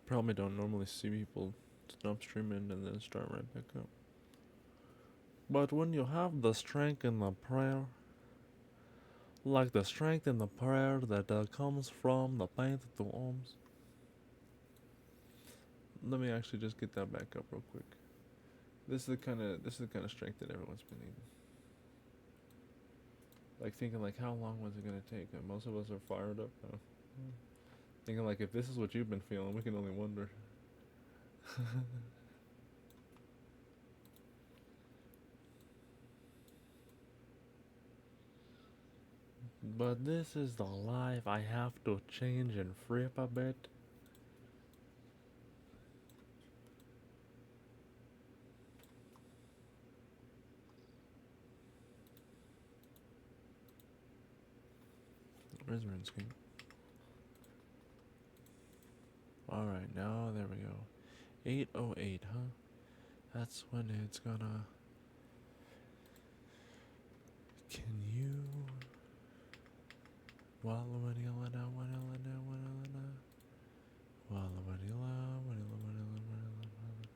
probably don't normally see people stop streaming and then start right back up. But when you have the strength in the prayer, like the strength in the prayer that comes from the Bandaged arms. Let me actually just get that back up real quick. This is the kind of strength that everyone's been needing. Like thinking like how long was it gonna take? And most of us are fired up now. Thinking like if this is what you've been feeling, we can only wonder. But this is the life I have to change and free up a bit. Where's RuneScape? Alright, now there we go. 808, huh? That's when it's gonna. Can you. Walla wanila da wanila da wanila da. Walla wanila wanila wanila wanila.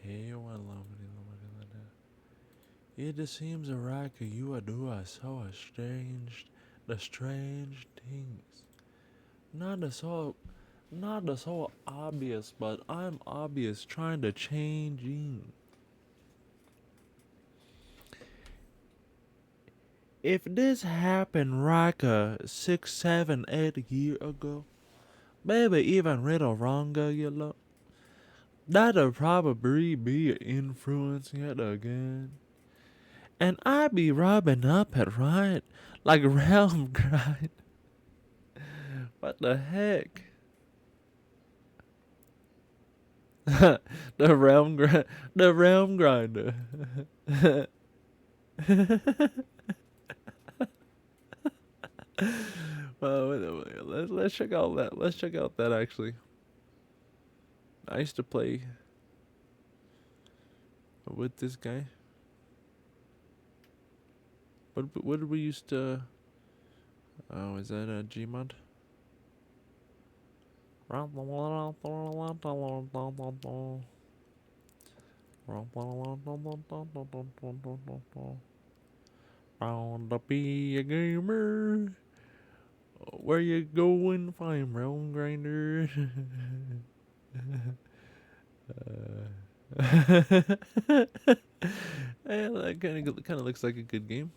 Hey walla wanila wanila da. It just seems like you are doing so the strange things. Not so obvious, but I'm obvious trying to change in. If this happened like 6, 7, 8 years ago, maybe even a little longer, you know, that'll probably be influencing it again. And I'd be rubbing up it right like realm grind. What the heck? the realm grinder. Well, wait a minute. Let's check out that. Let's check out that actually. I used to play with this guy. What did we used to? Oh, is that a Gmod? Bound to be a gamer. Where you going? Find realm grinder. Yeah, that kind of looks like a good game.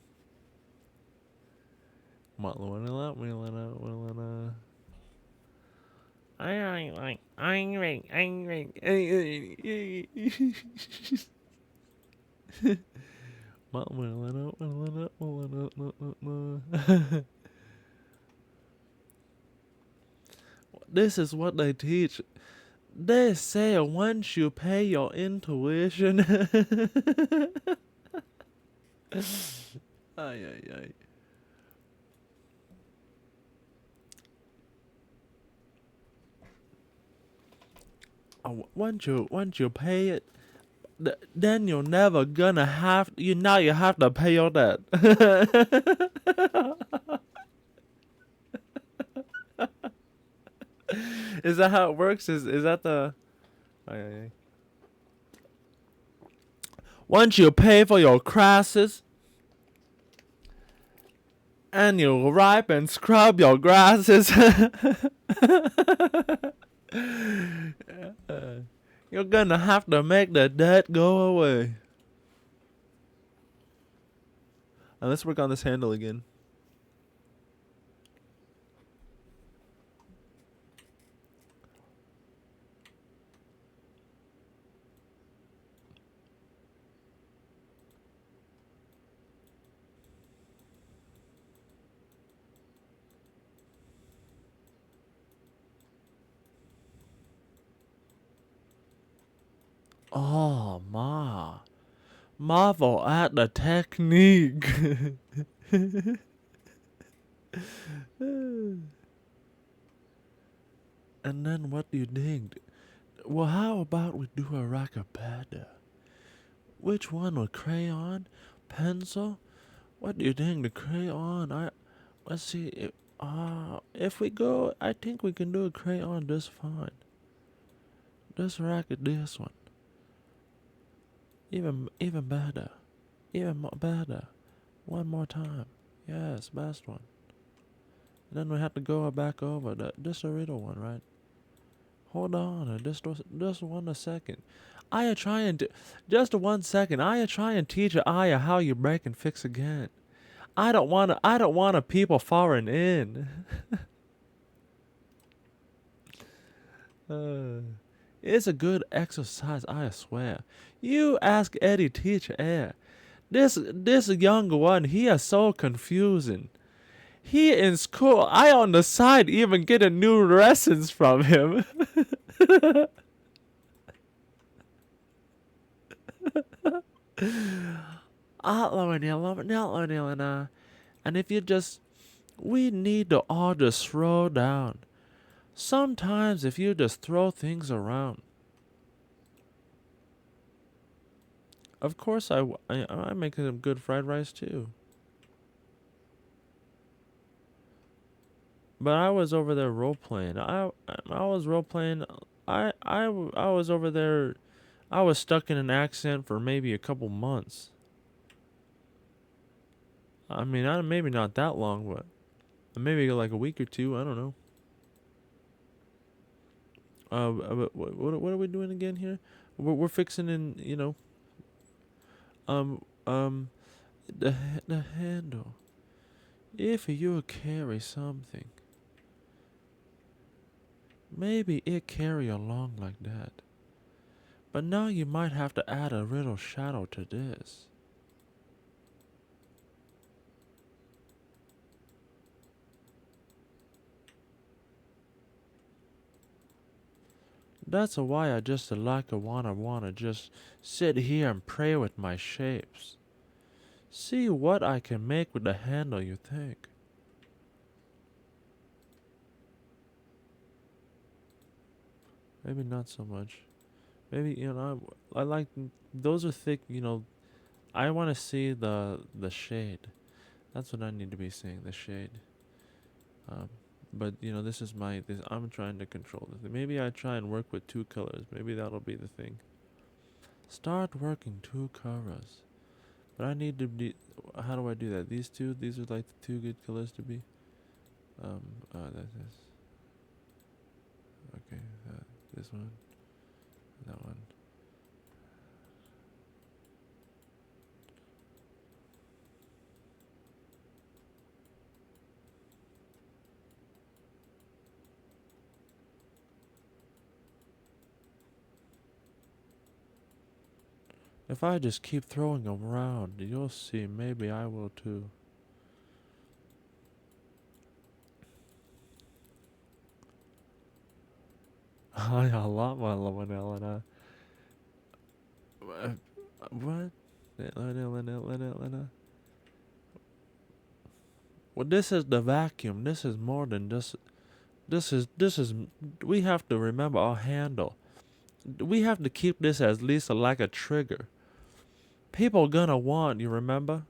This is what they teach. They say once you pay your intuition. Ay, ay, ay. Once you pay it, then you're never gonna have you have to pay your debt. Is that how it works? Is that the? Ay, ay, ay. Once you pay for your crosses, and you ripe and scrub your grasses, you're gonna have to make the debt go away. And let's work on this handle again. Oh, marvel at the technique. And then what do you think? Well, how about we do a racapella? Which one? With crayon? Pencil? What do you think? The crayon? Let's see. If we go, I think we can do a crayon just fine. Just racket this one. Even better. Even more better. One more time. Yes, best one. Then we have to go back over that. Just a little one, right? Hold on, just 1 second. I trying to, just 1 second. I try and teach Aya how you break and fix again. I don't wanna people falling in. uh, it's a good exercise, I swear. You ask Eddie teacher Air. This younger one, he is so confusing. He in school, I on the side even get a new lessons from him. And if you just, we need to all just slow down. Sometimes if you just throw things around. Of course I make some good fried rice too. But I was over there role playing. I was role playing. I was over there. I was stuck in an accent for maybe a couple months. I mean, maybe not that long, but maybe like a week or two. I don't know. What are we doing again here? We're fixing in, um um the handle. If you carry something, maybe it carry along like that. But now you might have to add a little shadow to this. That's why I just like a wanna just sit here and play with my shapes. See what I can make with the handle, you think? Maybe not so much. Maybe, I like, those are thick, I want to see the shade. That's what I need to be seeing, the shade. Um, but this is I'm trying to control this. Maybe I try and work with two colors. Maybe that'll be the thing. Start working two colors. But I need to be. How do I do that? These are like the two good colors to be. That is. Okay, this one, that one. If I just keep throwing them around, you'll see. Maybe I will too. I a lot my Lena. What? Lena. Well, this is the vacuum. This is more than just. This is. We have to remember our handle. We have to keep this at least like a trigger. People gonna want, you remember?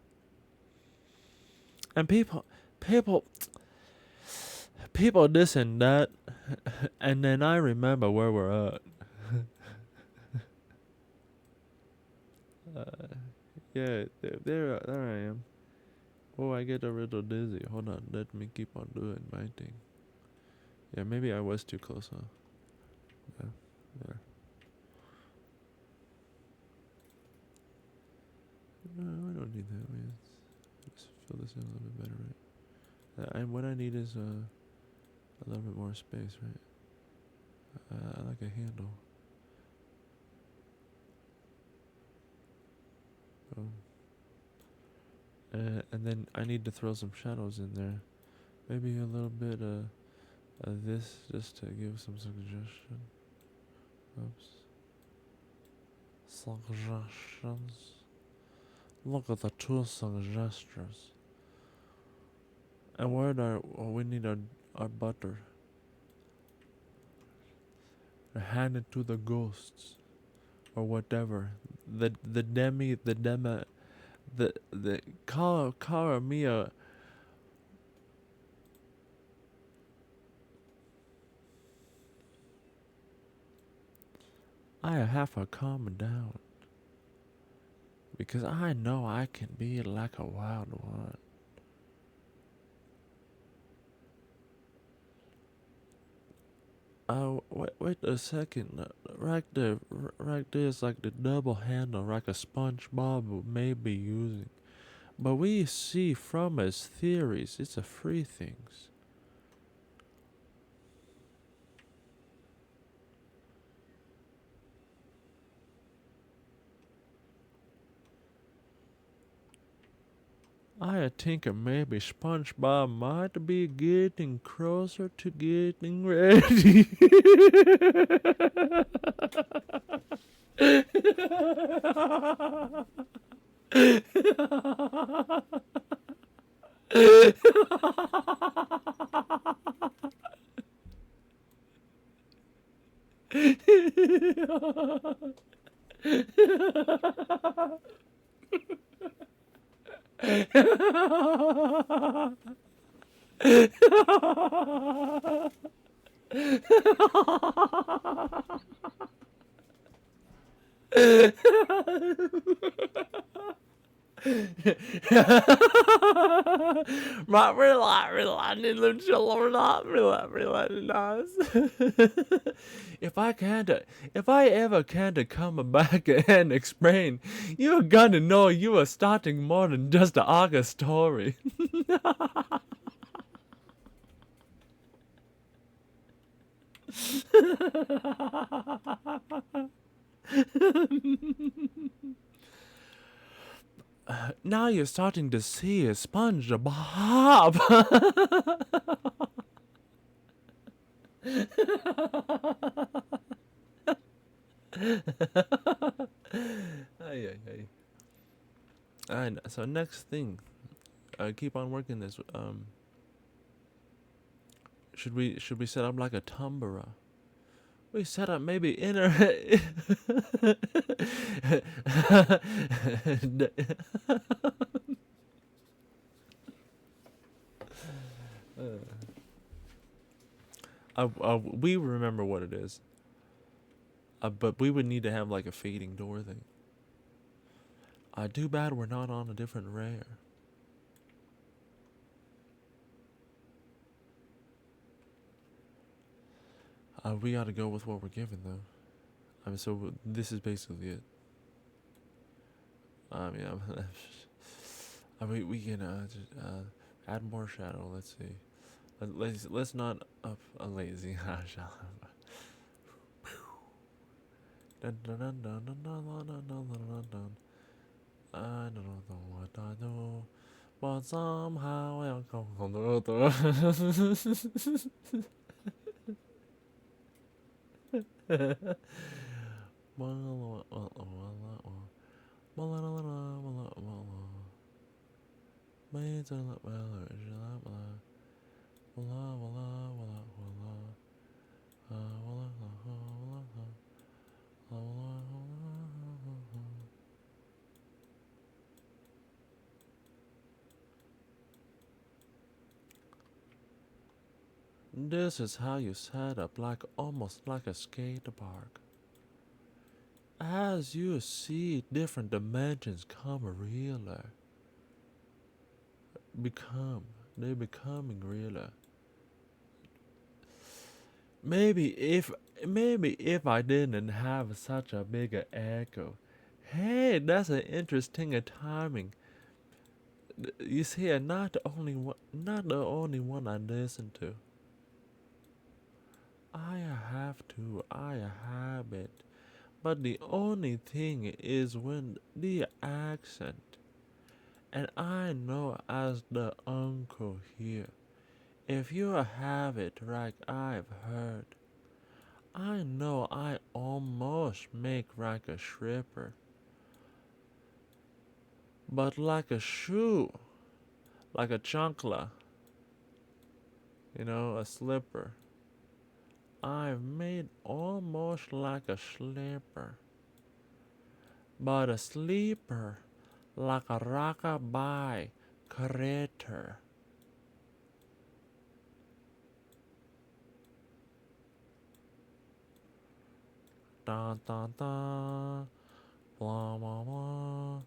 And people, this and that, and then I remember where we're at. Yeah, there I am. Oh, I get a little dizzy. Hold on, let me keep on doing my thing. Yeah, maybe I was too close, huh? Yeah, there. No, I don't need that. Let's fill this in a little bit better, right? And what I need is a little bit more space, right? I like a handle. And then I need to throw some shadows in there. Maybe a little bit of this just to give some suggestion. Oops. Suggestions. Look at the two suggestions. And we need our butter. Hand it to the ghosts. Or whatever. The call me I have to calm down because I know I can be like a wild one. Oh, wait a second. Right there is like the double handle, like a SpongeBob may be using. But we see from his theories, it's a free things. I think maybe SpongeBob might be getting closer to getting ready. Mà relax đi lên solo đó, relax. If I can't, if I ever can't come back and explain, you're gonna know you are starting more than just the August story. Now you're starting to see a SpongeBob. Ay, ay, ay. And so next thing, keep on working this. Should we set up like a tumbler? We set up maybe inner. We remember what it is. But we would need to have like a fading door thing. Too bad we're not on a different rare. We gotta go with what we're given though. I mean, so this is basically it. I mean, I mean, we can just, add more shadow. Let's see. Let's not up a lazy shadow. Dun, dun, dun, dun, dun, dun, dun, dun, dun, dun. I don't know what I do, but somehow I'll go on the other. This is how you set up like almost like a skate park. As you see different dimensions come realer. They're becoming realer. Maybe if I didn't have such a big echo. Hey, that's an interesting timing. You see, not the only one I listen to. I have it. But the only thing is when the accent. And I know as the uncle here, if you have it like I've heard, I know I almost make like a stripper. But like a shoe, like a chancla, a slipper. I've made almost like a slipper, but a sleeper like a rockabye creator. da da da, blah blah blah.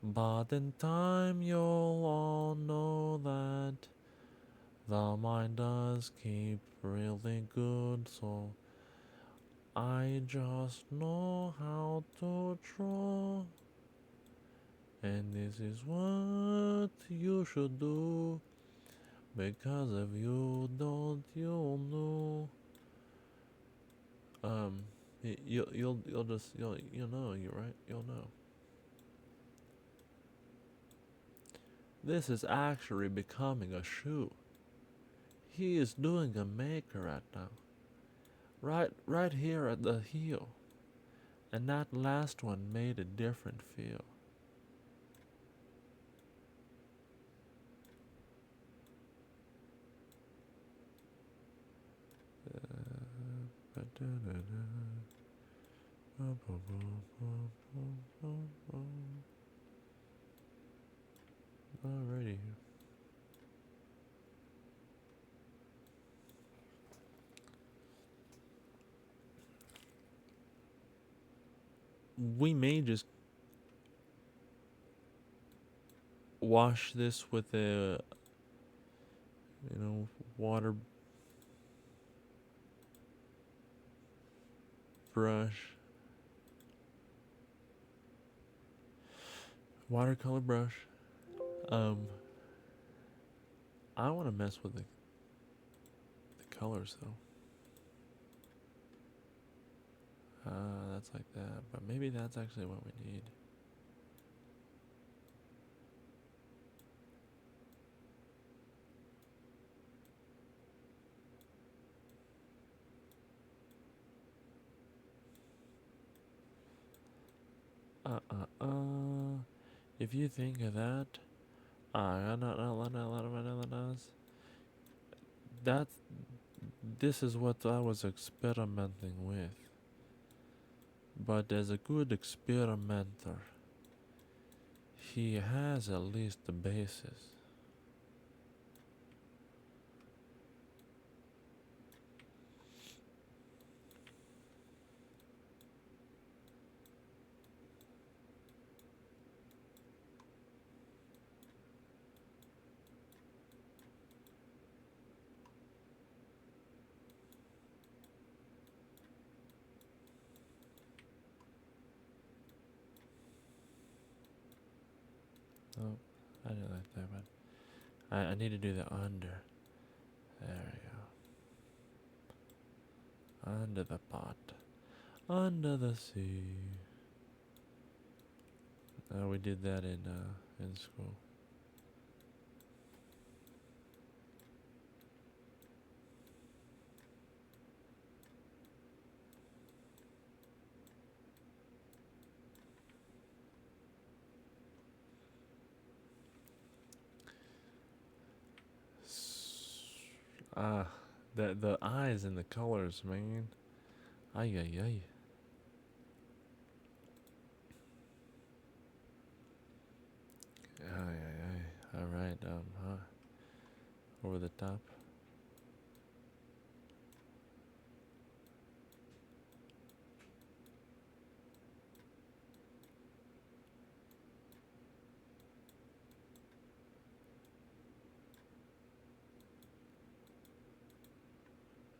But in time you'll all know that the mind does keep really good, so I just know how to draw. And this is what you should do, because if you don't, you'll know. You'll just you'll know, you're right. You'll know. This is actually becoming a shoe. He is doing a maker right now. Right here at the heel. And that last one made a different feel. Alrighty. We may just wash this with a, water brush, watercolor brush. I want to mess with the colors though. That's like that, but maybe that's actually what we need. If you think of that, that's this is what I was experimenting with. But as a good experimenter, he has at least the basis. Oh, I didn't like that, but I need to do the under. There we go. Under the pot. Under the sea. We did that in school. Ah, the eyes and the colors, man. Ay ay ay. Ay ay ay. All right. Over the top.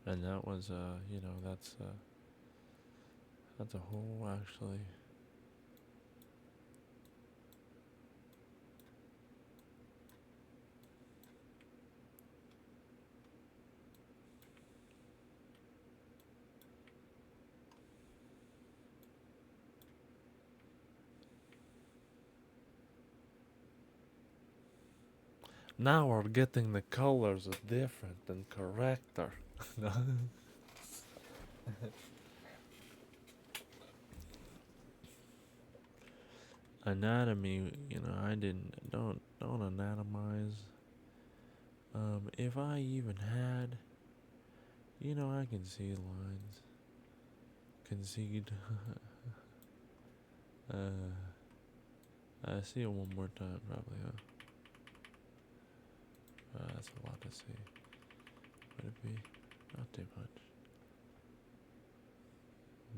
And that was that's a whole actually. Now we're getting the colors different and correcter. Anatomy, I don't anatomize. If I even had, I can see lines. Concede. I see it one more time probably, huh? That's a lot to see. Would it be? Not too much.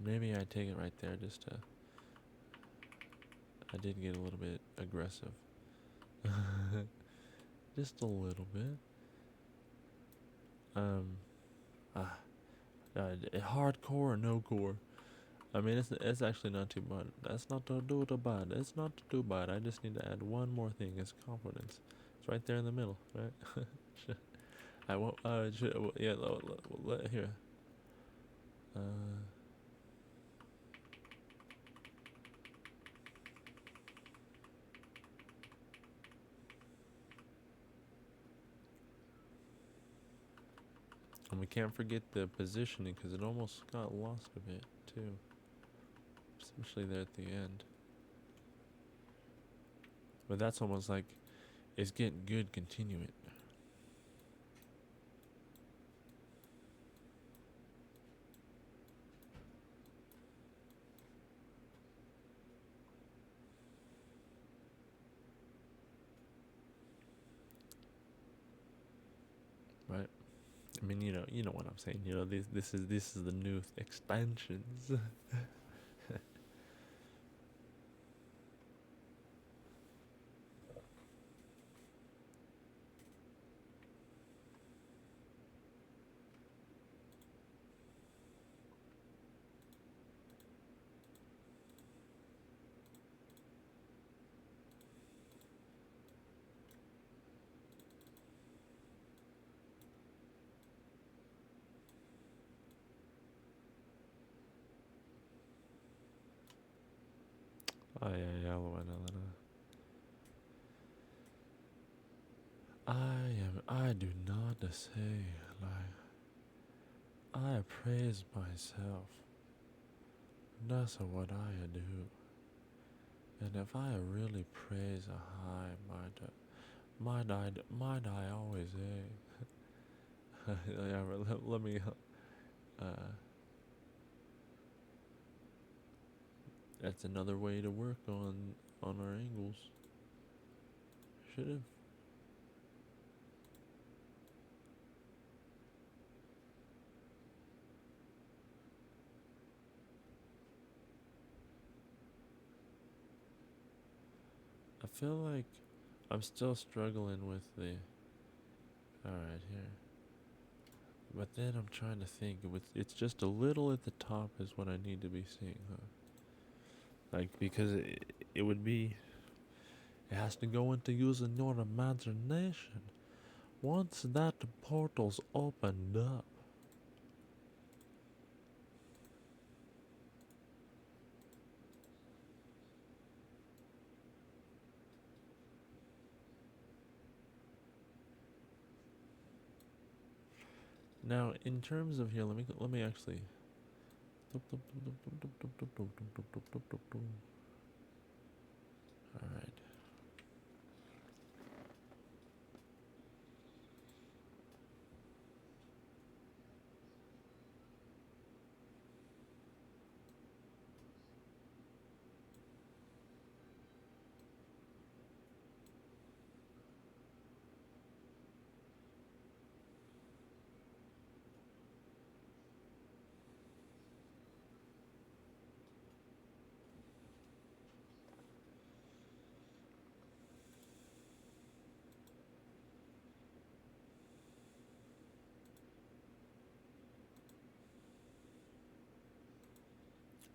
Maybe I take it right there just to... I did get a little bit aggressive. Just a little bit. Hardcore or no core? I mean, it's actually not too bad. That's not too bad. It's not too bad. I just need to add one more thing. It's confidence. It's right there in the middle, right? I won't. Yeah. Here. Uh. And we can't forget the positioning because it almost got lost a bit too, especially there at the end. But that's almost like it's getting good. Continue it. Right. I mean, you know what I'm saying. You know, this is the new extensions. Ay, ay, I do not say like I praise myself. That's what I do. And if I really praise a high, might I always say, yeah, let me, that's another way to work on our angles. Should've. I feel like I'm still struggling with the, alright, here. But then I'm trying to think, it's just a little at the top is what I need to be seeing, huh? Like, because it would be, it has to go into using your imagination. Once that portal's opened up, now in terms of here, let me actually. All right.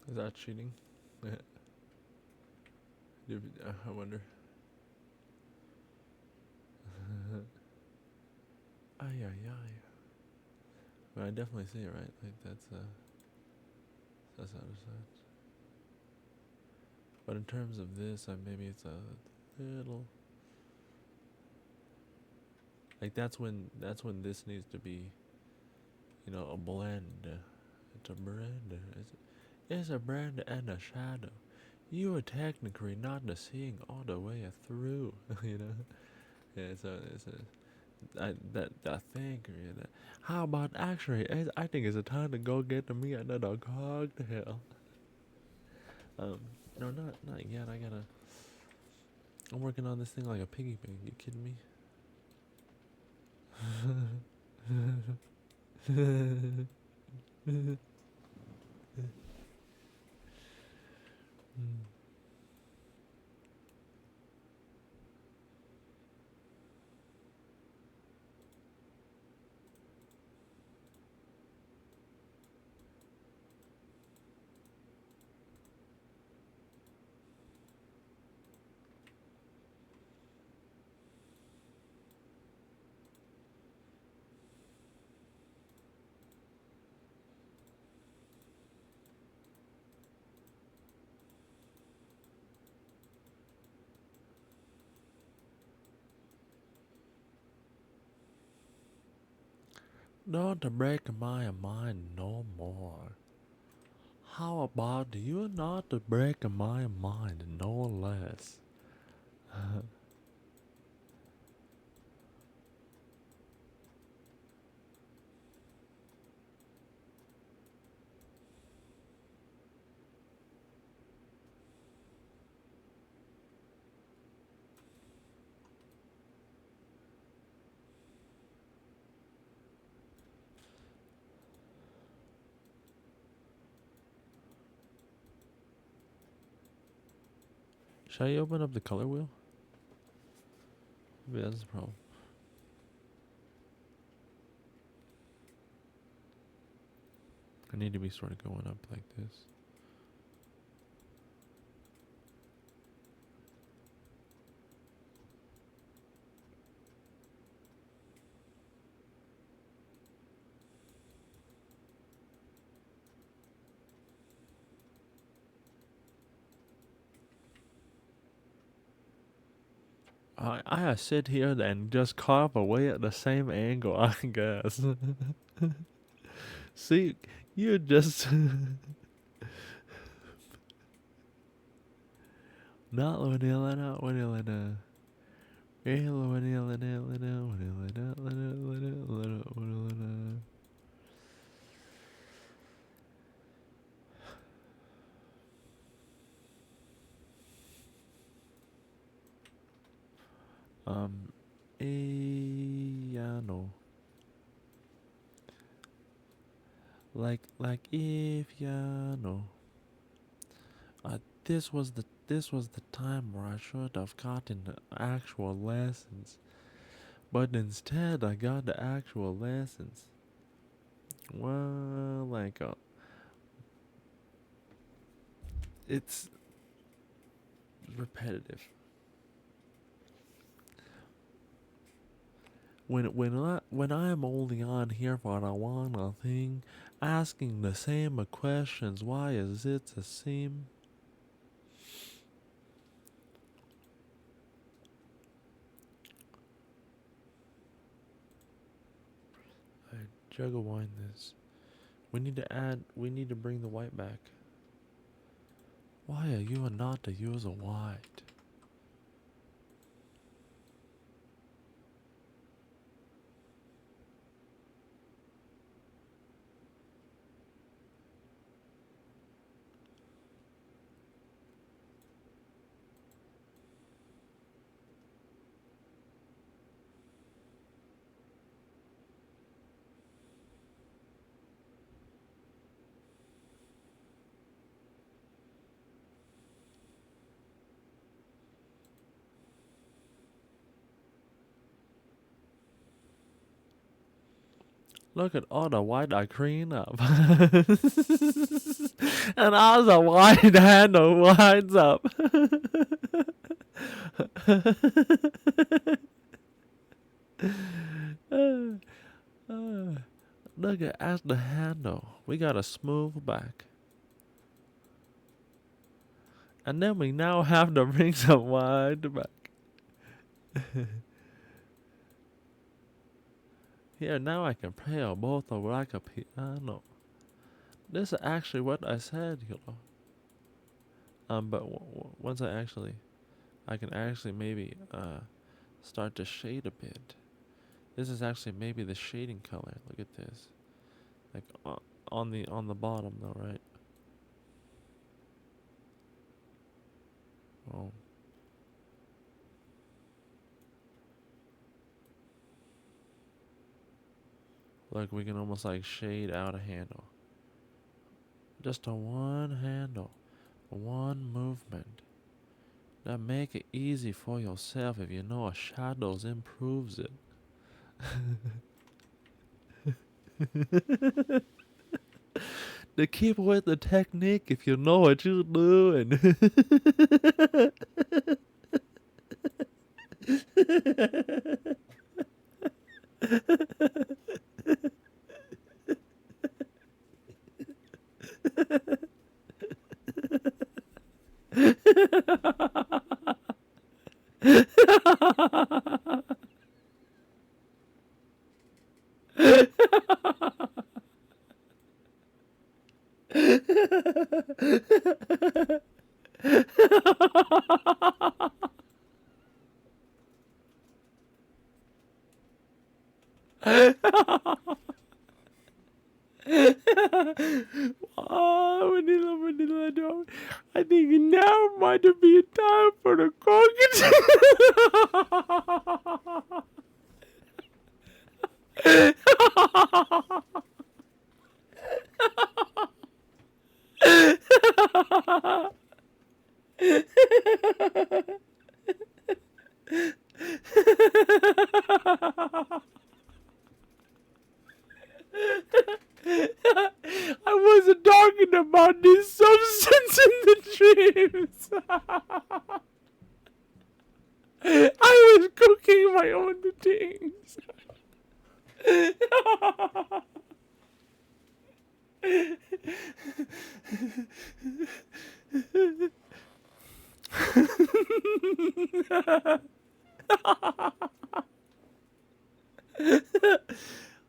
Is that cheating? I wonder. Ay ay ay. But I definitely see it, right? Like that's out of sight. But in terms of this, maybe it's a little. Like that's when this needs to be, a blend. It's a blend. It's a blend and a shadow. You are technically not the seeing all the way through. Yeah, that thing. Yeah, how about actually? I think it's a time to go get me another cocktail. No, not yet. I'm working on this thing like a piggy bank. You kidding me? Don't break my mind no more. How about you not break my mind no less? Should I open up the color wheel? Maybe that's the problem. I need to be sort of going up like this. I sit here and just carve away at the same angle, I guess. See, you just not vanilla, not vanilla. Um, yeah, no. Like if ya know. This was the time where I should have gotten the actual lessons, but instead I got the actual lessons. Well, it's repetitive. When I am only on here for the one thing, asking the same questions, why is it the same? I juggle wind this. We need to bring the white back. Why are you not to use a white? Look at all the white I clean up. And all the white handle winds up. Look at the handle. We got a smooth back. And then we now have to bring some white back. Here, now I can play on both of like a piano. This is actually what I said, you know. But once I can actually maybe start to shade a bit. This is actually maybe the shading color. Look at this, like on the bottom though, right? Oh, look, we can almost like shade out a handle. Just a one handle, one movement. That make it easy for yourself if you know a shadows improves it. To keep with the technique if you know what you're doing. Oh, Manila, no. I think now might be a time for the crocodile. I wasn't talking about this substance in the dreams. I was cooking my own things.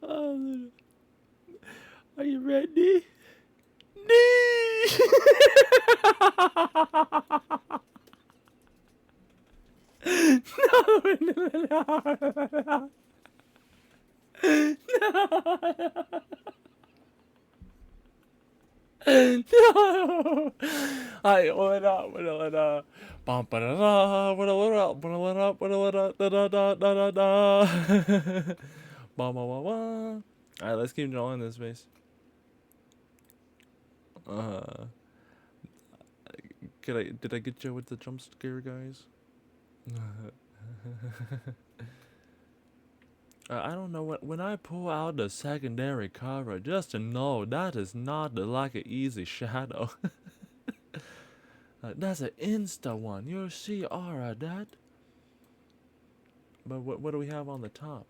Oh, are you ready? Nee! No, no. No. I what up, what up, bum ba da da, what up, what up, what up, da da da da da da. Ba ba ba ba. All right, let's keep drawing this base. Uh, did I get you with the jump scare, guys? I don't know when I pull out the secondary cover, just to know that is not like an easy shadow. That's an insta one. You'll see, alright, that. But what do we have on the top?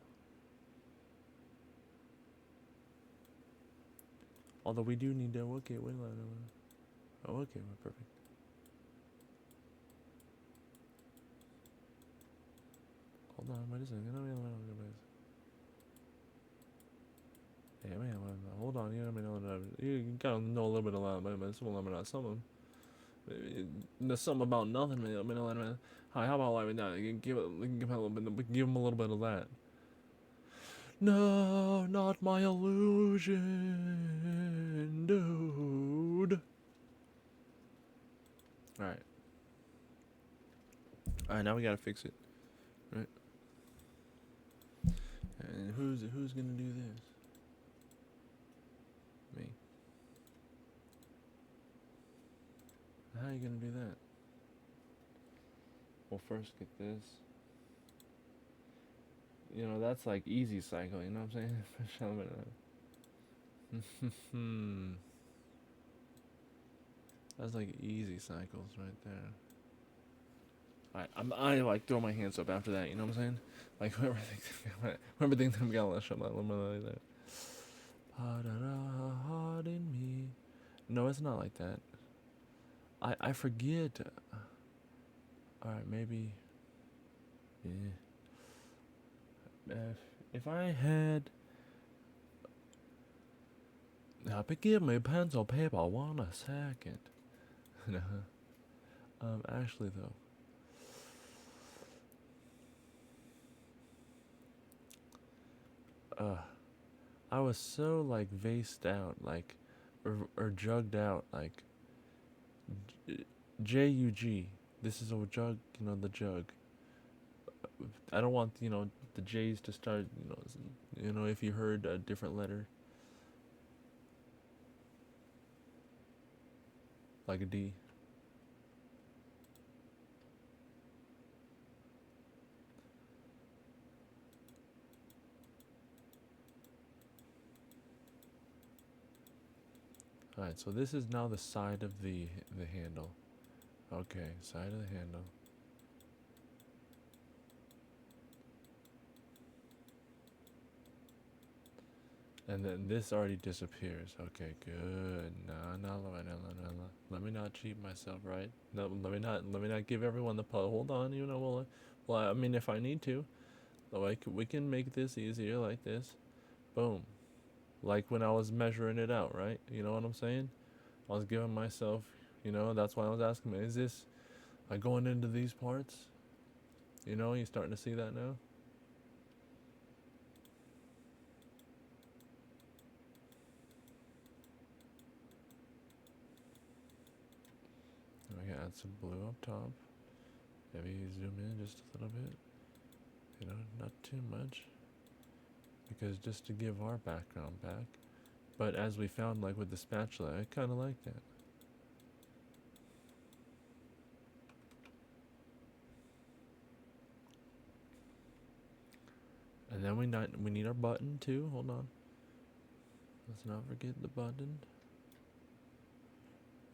Although we do need to. Okay, wait. Oh, okay, we're perfect. Hold on, wait a second. Yeah, man, hold on. You gotta know a little bit about something. There's something about nothing, man. Hi, how about like that? Give him a little bit of that. No, not my illusion, dude. Alright. Alright, now we gotta fix it. Right? And who's gonna do this? Me. How are you gonna do that? Well, first get this. You know, that's like easy cycle, you know what I'm saying? That's like easy cycles right there. I like throw my hands up after that, you know what I'm saying? Like whoever thinks I'm gonna let like that. Heart in me. No, it's not like that. I forget. Alright, maybe. Yeah. If I had. But give me pencil paper 1 second. Actually though. I was so like vased out, like, or jugged out, like, Jug. This is a jug, you know, the jug. I don't want, you know, the J's to start, you know, if you heard a different letter, like a D. Alright, so this is now the side of the handle. Okay, side of the handle. And then this already disappears. Okay, good. No, let me not cheat myself, right? No, let me not give everyone the puzzle. Hold on, you know, well, I mean, if I need to, like, we can make this easier like this. Boom. Like when I was measuring it out, right? You know what I'm saying? I was giving myself, that's why I was asking, is this like going into these parts? You starting to see that now? We can add some blue up top. Maybe zoom in just a little bit. Not too much. Because just to give our background back. But as we found, like with the spatula, I kind of like that. And then we need our button too. Hold on. Let's not forget the button.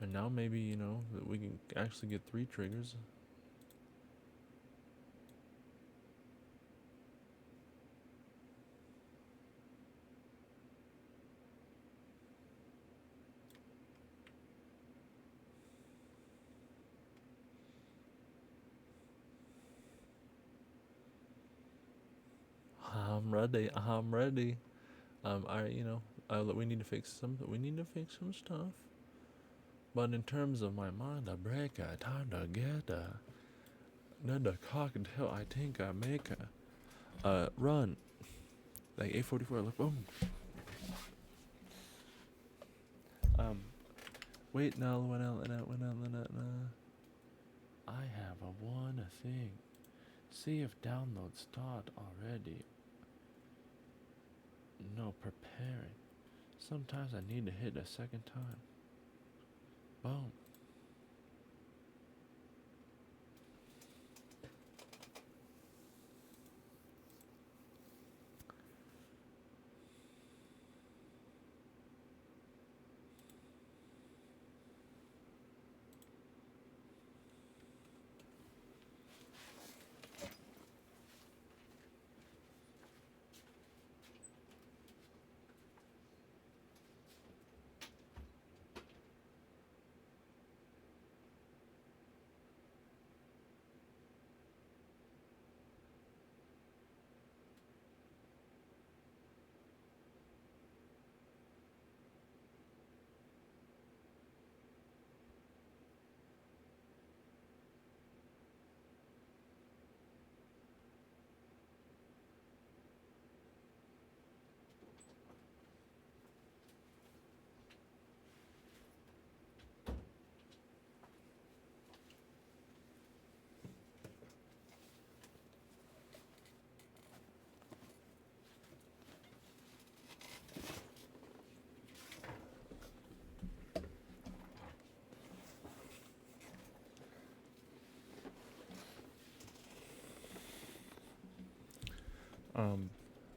And now maybe, that we can actually get 3 triggers. I'm ready. I'm ready. We need to fix some stuff. But in terms of my mind, I break a time to get another cocktail. I think I make a run like 8:44. Like boom. Wait now. When I have a one thing. See if downloads start already. No, preparing. Sometimes I need to hit a second time. Boom.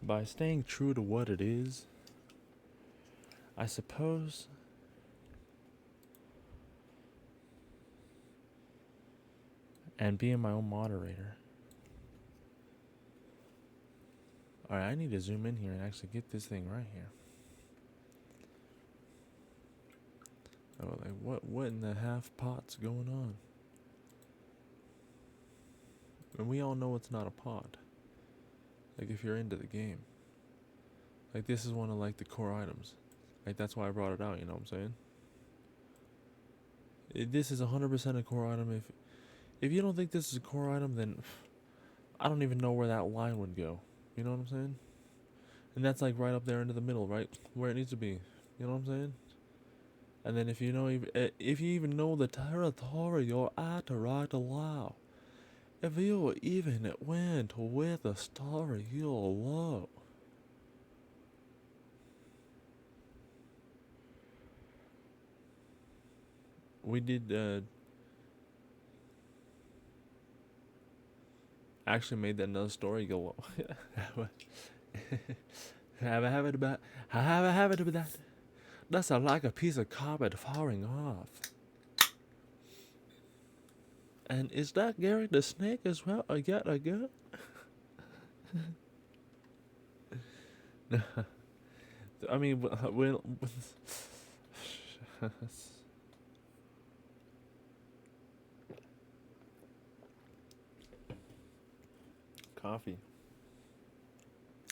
By staying true to what it is, I suppose and being my own moderator. Alright, I need to zoom in here and actually get this thing right here. Oh, like what in the half pot's going on? And we all know it's not a pot. Like if you're into the game. Like this is one of like the core items. Like that's why I brought it out, you know what I'm saying? This is 100% a core item. If you don't think this is a core item, then I don't even know where that line would go. You know what I'm saying? And that's like right up there into the middle, right? Where it needs to be. You know what I'm saying? And then if you even know the territory you're at right allow. If you even went with the story you'll love. We did actually made that another story go. Have a habit about that. That's like a piece of carpet falling off. And is that Gary the Snake as well? Yet again? I mean, when coffee,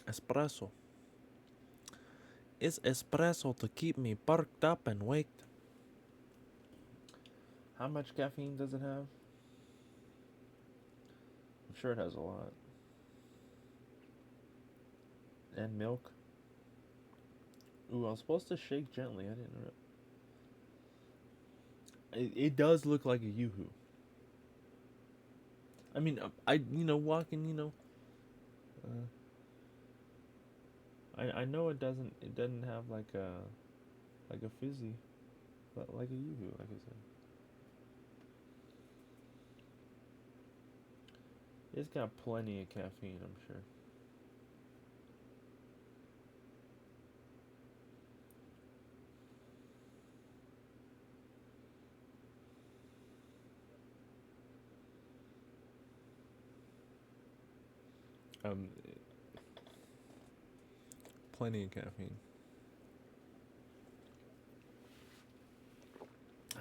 espresso. It's espresso to keep me perked up and waked. How much caffeine does it have? I'm sure it has a lot. And milk. Ooh, I was supposed to shake gently. I didn't know that. It does look like a yoo-hoo. I mean, walking, I know it doesn't have like a fizzy, but like a yoo-hoo, like I said. It's got plenty of caffeine, I'm sure. Um, Plenty of caffeine.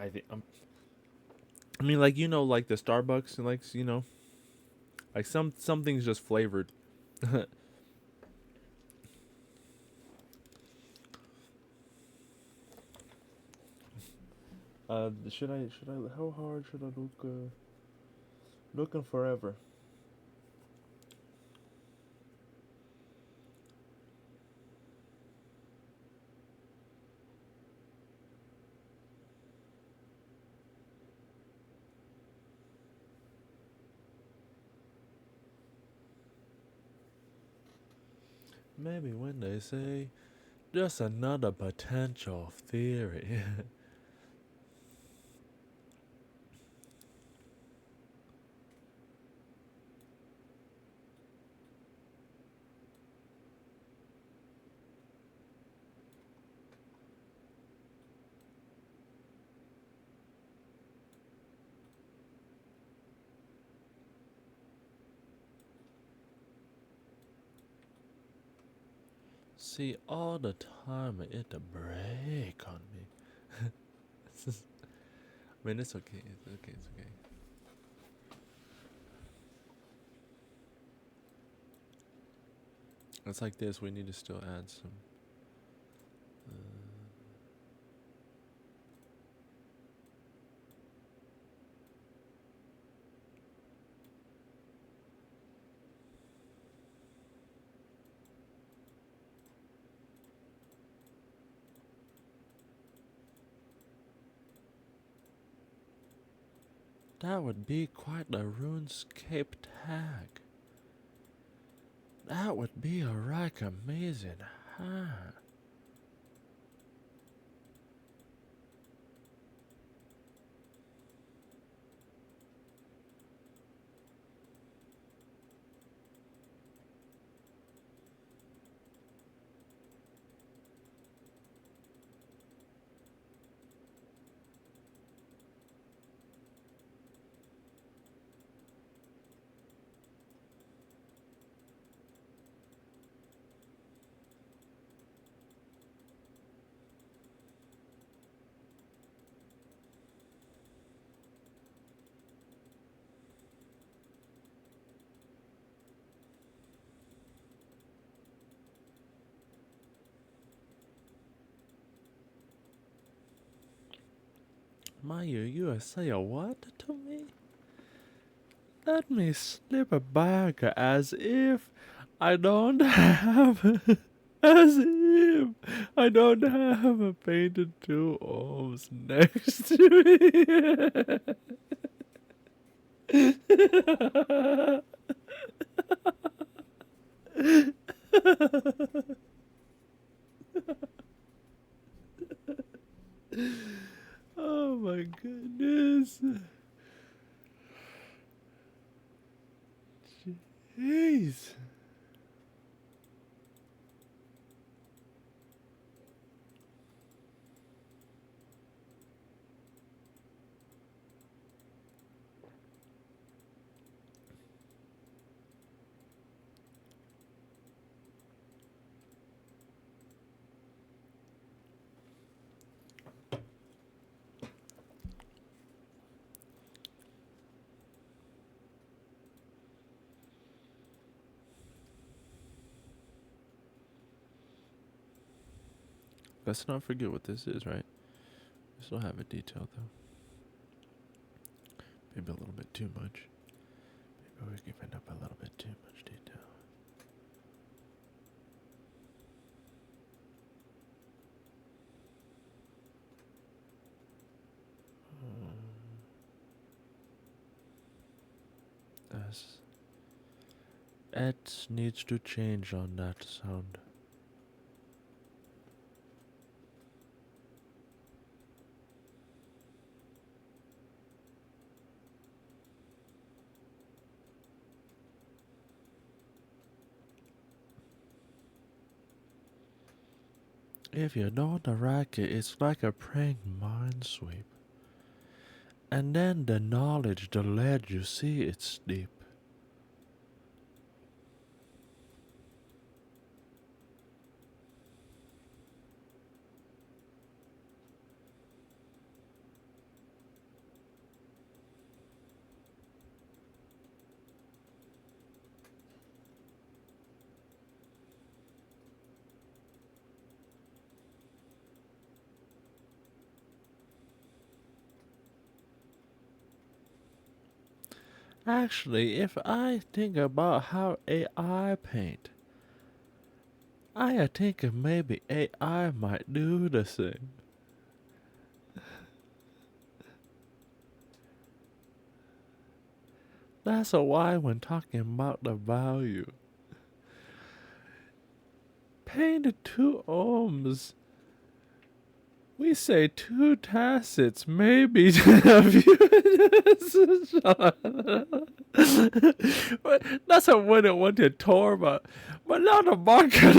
I think I mean, like like the Starbucks, like like some things just flavored. Should I how hard should I look? Looking forever. Maybe when they say just another potential theory. See, all the time it hit the brake on me. I mean, it's okay. It's okay. It's okay. It's like this. We need to still add some. That would be quite the RuneScape tag. That would be a right amazing, huh? Maya, you say a what to me? Let me slip it back as if I don't have. As if I don't have a painted two O's next to me. Oh my goodness. Jeez. Let's not forget what this is, right? We still have it detailed though. Maybe a little bit too much. Maybe we're giving up a little bit too much detail. Yes. It needs to change on that sound. If you know the racket, it's like a prank mind sweep. And then the knowledge, the lead, you see it's deep. Actually, if I think about how AI paint, I think maybe AI might do the same. That's why when talking about the value, paint 2 ohms. We say 2 tacits, maybe that's a wouldn't want to tour, but now the market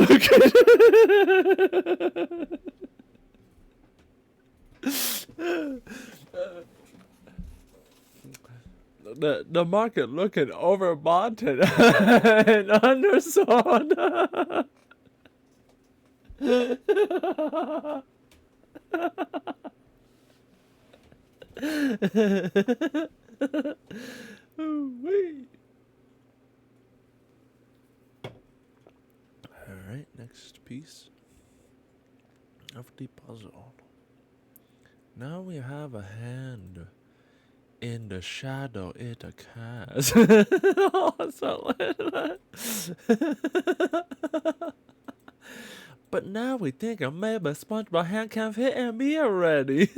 the market looking overbought and undersold. Alright, next piece of the puzzle. Now we have a hand in the shadow it a cast. But now we think maybe SpongeBob hand can fit in me already.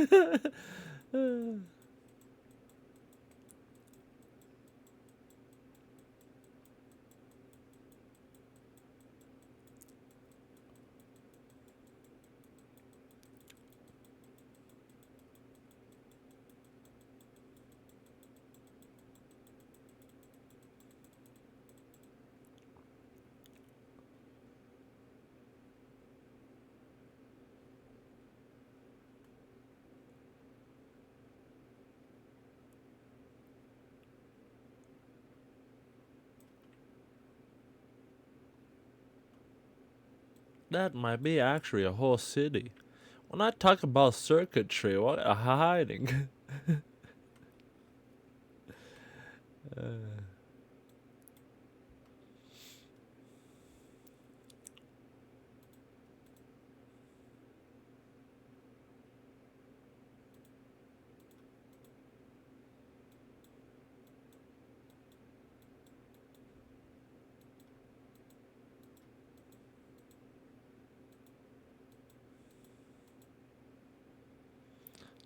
That might be actually a whole city. When I talk about circuitry, what a hiding.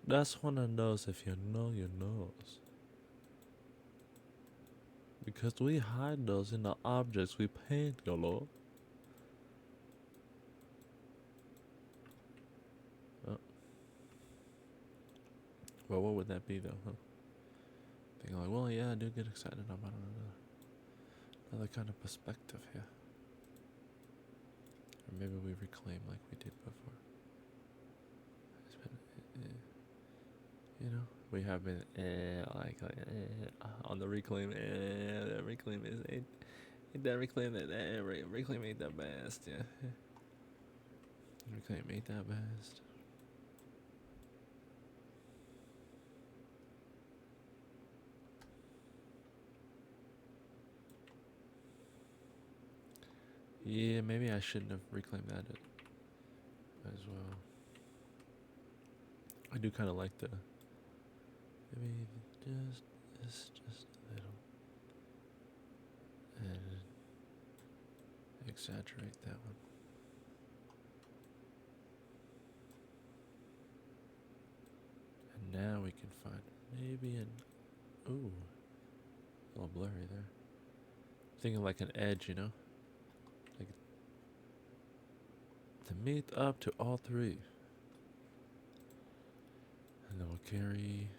That's one of those if you know you knows. Because we hide those in the objects we paint, YOLO. Oh. Well, what would that be though, huh? Being like, well, yeah, I do get excited about another kind of perspective here. Or maybe we reclaim like we did before. You know, we have been on the reclaim. The reclaim is ain't that reclaim that reclaim ain't the best. Yeah, reclaim ain't that best. Yeah, maybe I shouldn't have reclaimed that as well. I do kind of like the maybe just just a little, and exaggerate that one. And now we can find maybe an, ooh, a little blurry there. Thinking like an edge, you know, like to meet up to all three, and then we'll carry.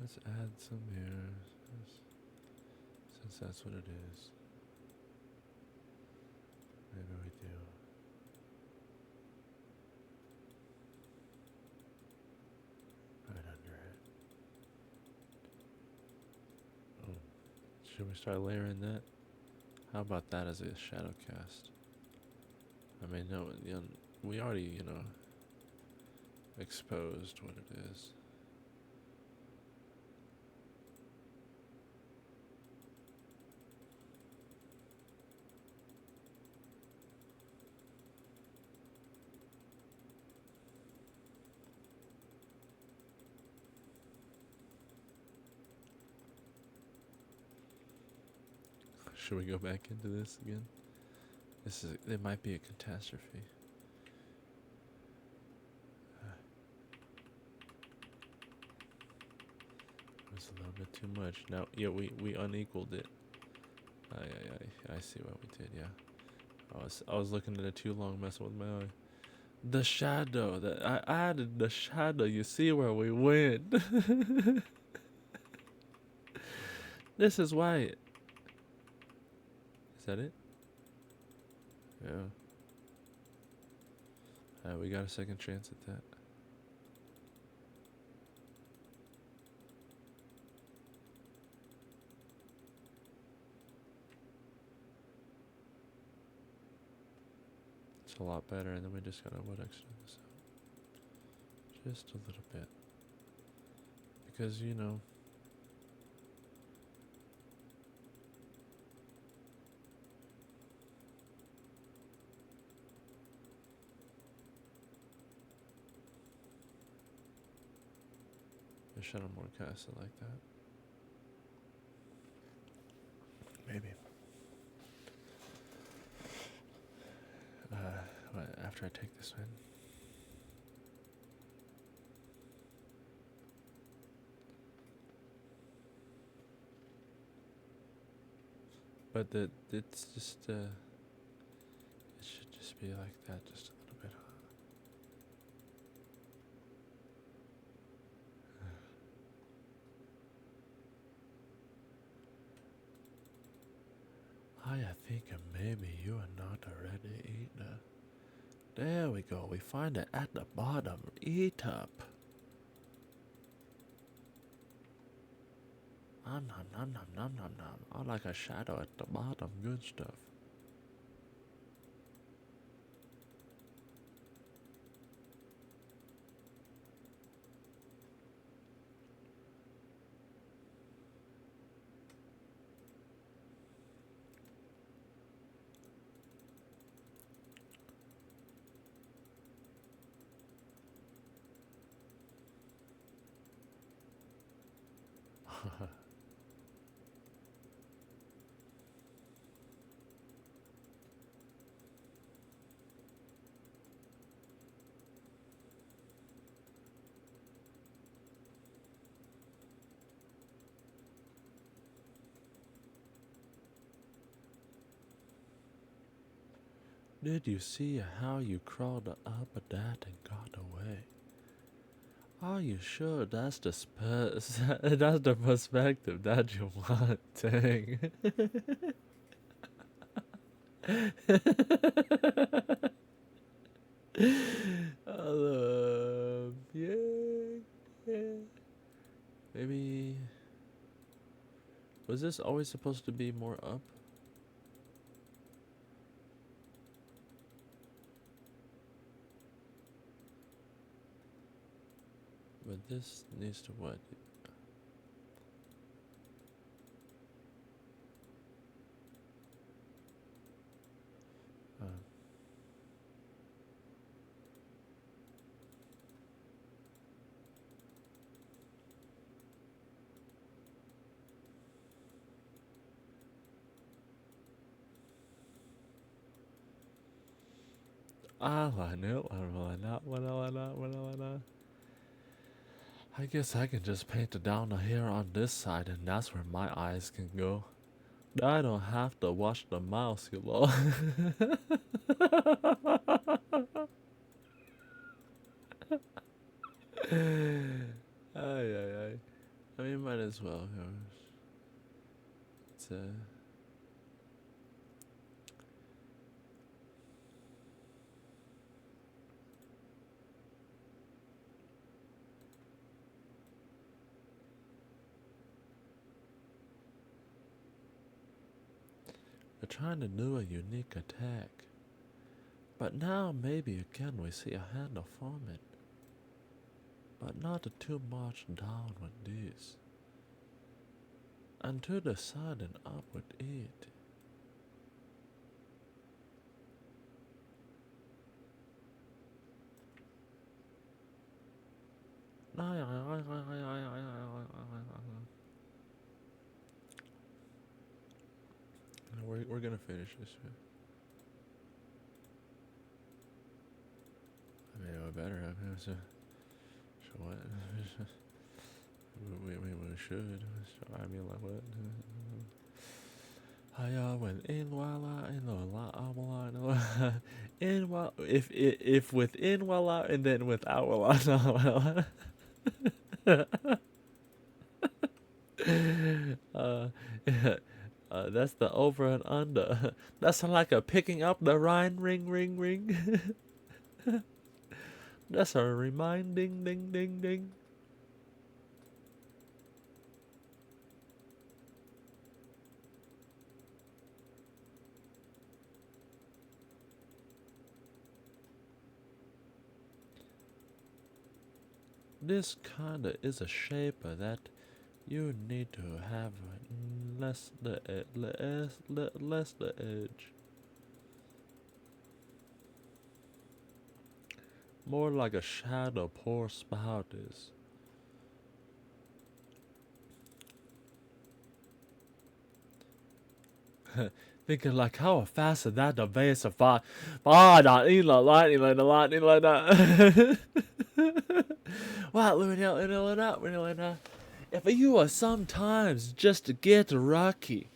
Let's add some here, since that's what it is. Maybe we do. Right under it. Oh. Should we start layering that? How about that as a shadow cast? I mean, no, you know, we already, you know, exposed what it is. Should we go back into this again? It might be a catastrophe. It was a little bit too much. Now, yeah, we unequaled it. I see what we did. Yeah, I was looking at it too long, messing with my eye. The shadow that I added, the shadow. You see where we went. This is why. Is that it? Yeah. We got a second chance at that. It's a lot better, and then we just gotta what extra this out. Just a little bit. Because, you know, I should have more cast it like that. Maybe. What, after I take this in? But it's just it should just be like that, just a little bit. I think maybe you are not already eaten. There we go. We find it at the bottom. Eat up. Nom nom nom nom nom nom nom. I like a shadow at the bottom. Good stuff. Did you see how you crawled up that and got away? Are you sure that's the that's the perspective that you want? Dang. Yeah. Maybe was this always supposed to be more up? But this needs to what? Uh, I know. I guess I can just paint it down here on this side, and that's where my eyes can go. I don't have to watch the mouse, you know. Ay, ay, ay. I mean, might as well. It's we're trying to do a unique attack. But now maybe again we see a hand of forming. But not too much down with this. And to the side and up with it. We're gonna finish this. I mean, we better have him. So what? we should. So, I mean, like what? I went in while I in the lot in while if within while out and then without while out. uh, that's the over and under. That's like a picking up the Rhine ring. That's a reminding ding. This kinda is a shape that you need to have less the edge. More like a shadow poor spout is. Thinking like how fast is that the base of five? Not in the lightning like that. Wow, if you were sometimes just to get lucky,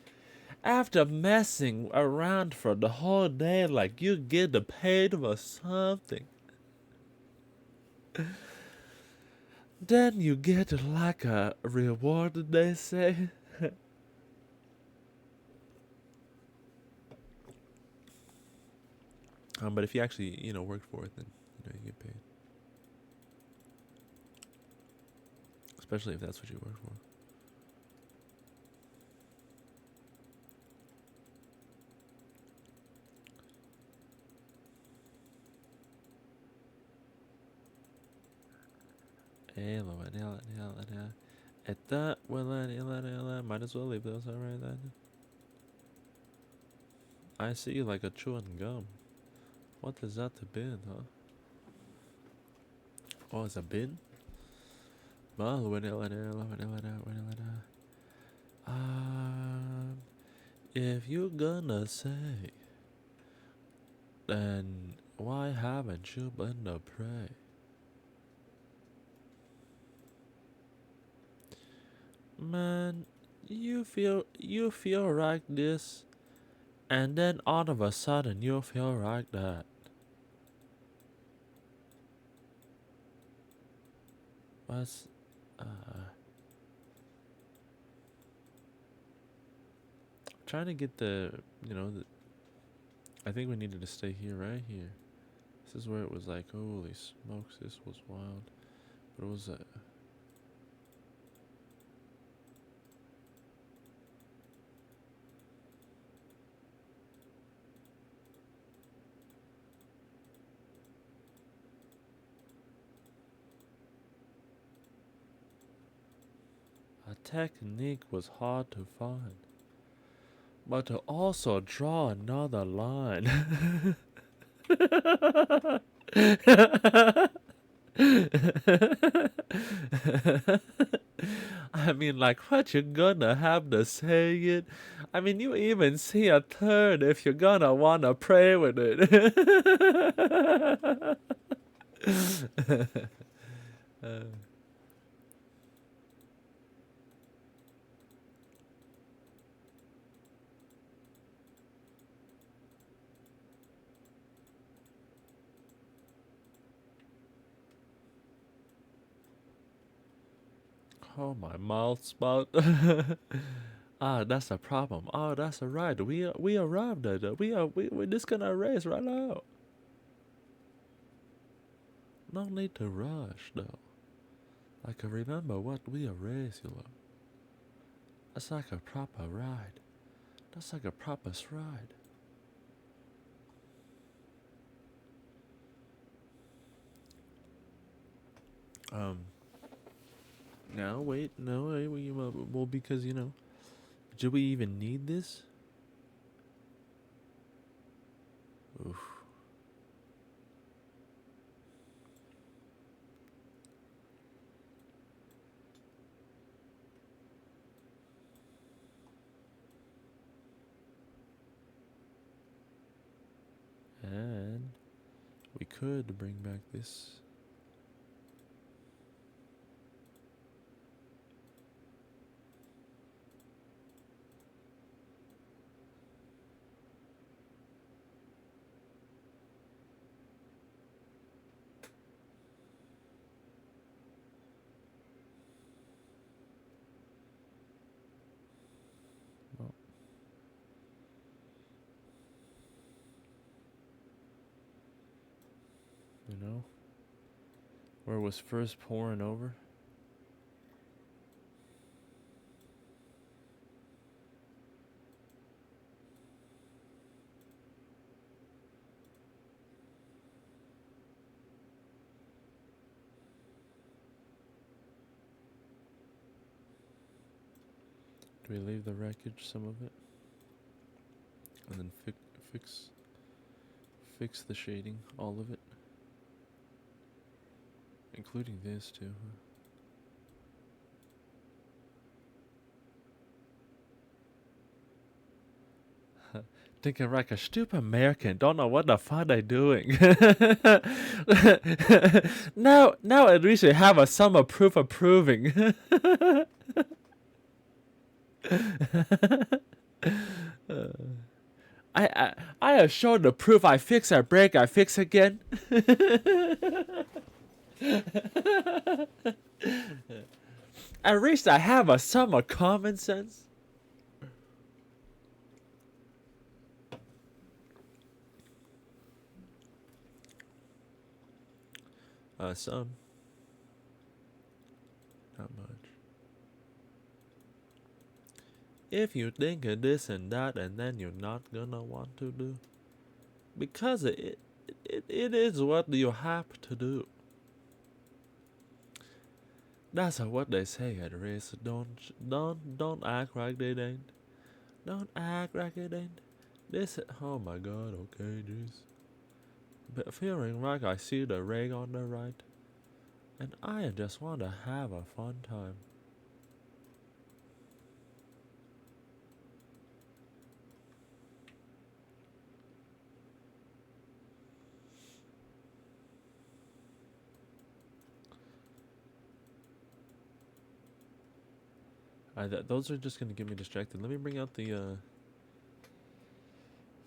after messing around for the whole day like you get paid for something, then you get like a reward, they say. But if you actually, work for it, then you get paid. Especially if that's what you work for. At that, might as well leave those alright then. I see you like a chewing gum. What is that to bin, huh? Oh, it's a bin? If you're gonna say, then why haven't you been to pray? Man, you feel like this, and then all of a sudden you feel like that. What's trying to get I think we needed to stay here, right here. This is where it was like, holy smokes, this was wild. But it was technique was hard to find. But to also draw another line. I mean, like, what you gonna have to say it? I mean, you even see a third if you're gonna wanna pray with it. Oh, my mouth spout. Ah, that's a problem. Oh, that's a right. We arrived at it. We're just gonna erase right now. No need to rush though. Like remember what we erased, you know. That's like a proper ride. That's like a proper stride. Um. No, wait, no, wait. Well, because you know, do we even need this? Oof. And we could bring back this. Well, you know, where it was first pouring over. Do we leave the wreckage, some of it, and then fix the shading, all of it, including this too? Huh? Thinking like a stupid American, don't know what the fuck they doing. Now at least we have a summer proof of proving. I have shown the proof. I fix, I break, I fix again. At least I have a some common sense. Some, not much. If you think of this and that, and then you're not gonna want to do, because it is what you have to do. That's what they say at race. Don't act like they ain't. Don't act like it ain't. This, oh my god, okay, jeez. But feeling like I see the ring on the right, and I just want to have a fun time. Those are just gonna get me distracted. Let me bring out the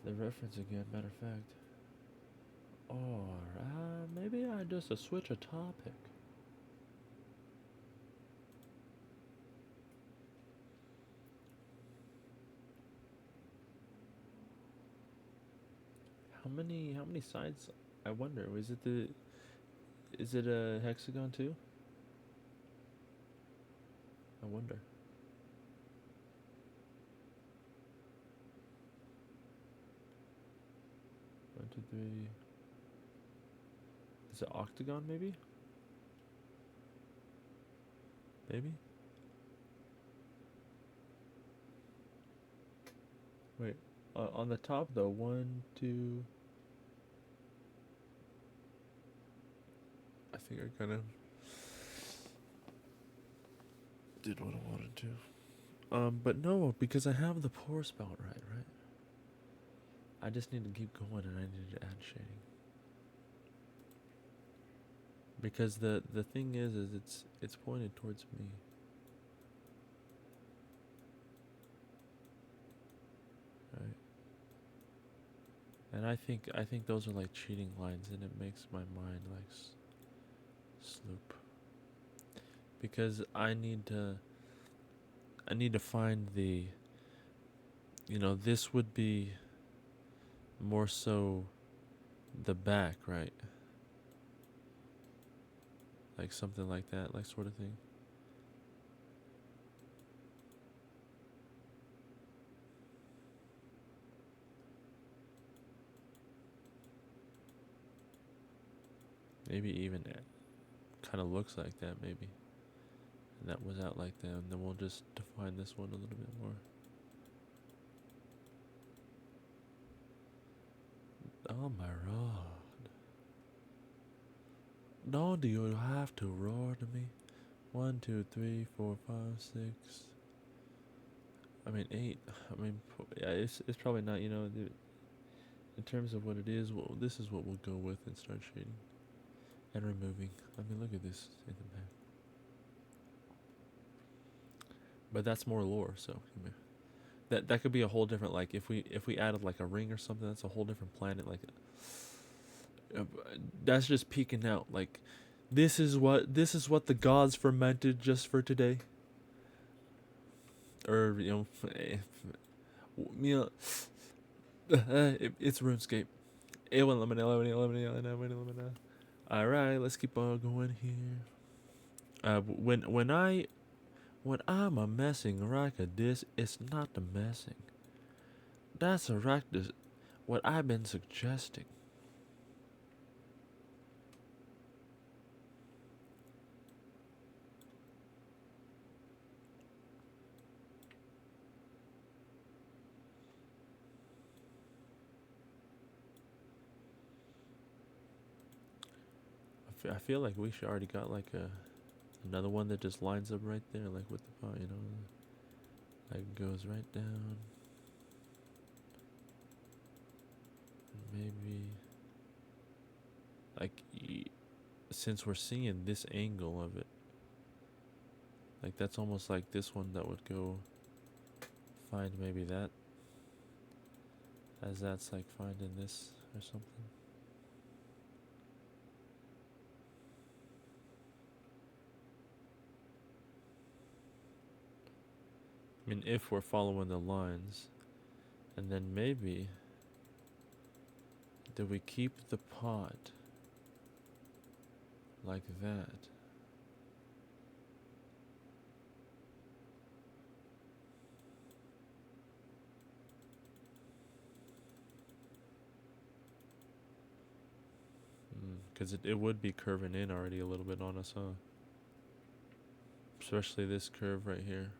reference again. Matter of fact, or maybe I just switch a topic. How many sides? I wonder. Is it a hexagon too? I wonder. 1, 2, 3. Is it octagon maybe? Maybe? Wait, on the top though, 1, 2. I think I kind of did what I wanted to. But no, because I have the pour spout right? I just need to keep going and I need to add shading. Because the thing is it's pointed towards me. Right? And I think those are like cheating lines and it makes my mind like sloop. Because I need to find the, this would be more so the back, right? Like something like that, like sort of thing. Maybe even it kind of looks like that, maybe. And that was out like that, and then we'll just define this one a little bit more. Oh my god. No, do you have to roar to me? 1, 2, 3, 4, 5, 6. I mean 8. I mean, yeah, it's probably not. In terms of what it is, well, this is what we'll go with and start shading and removing. I mean, look at this in the back. But that's more lore, so that could be a whole different, like if we added like a ring or something, that's a whole different planet. Like that's just peeking out. Like this is what the gods fermented just for today. Or it's RuneScape. All right, let's keep on going here. When I'm a messing record, this is not the messing. That's a record. What I've been suggesting. I feel like we should already got like another one that just lines up right there, like with the pot, like goes right down. Maybe like since we're seeing this angle of it, like that's almost like this one that would go find maybe that, as that's like finding this or something. I mean, if we're following the lines, and then maybe do we keep the pot like that? Because it would be curving in already a little bit on us, huh? Especially this curve right here.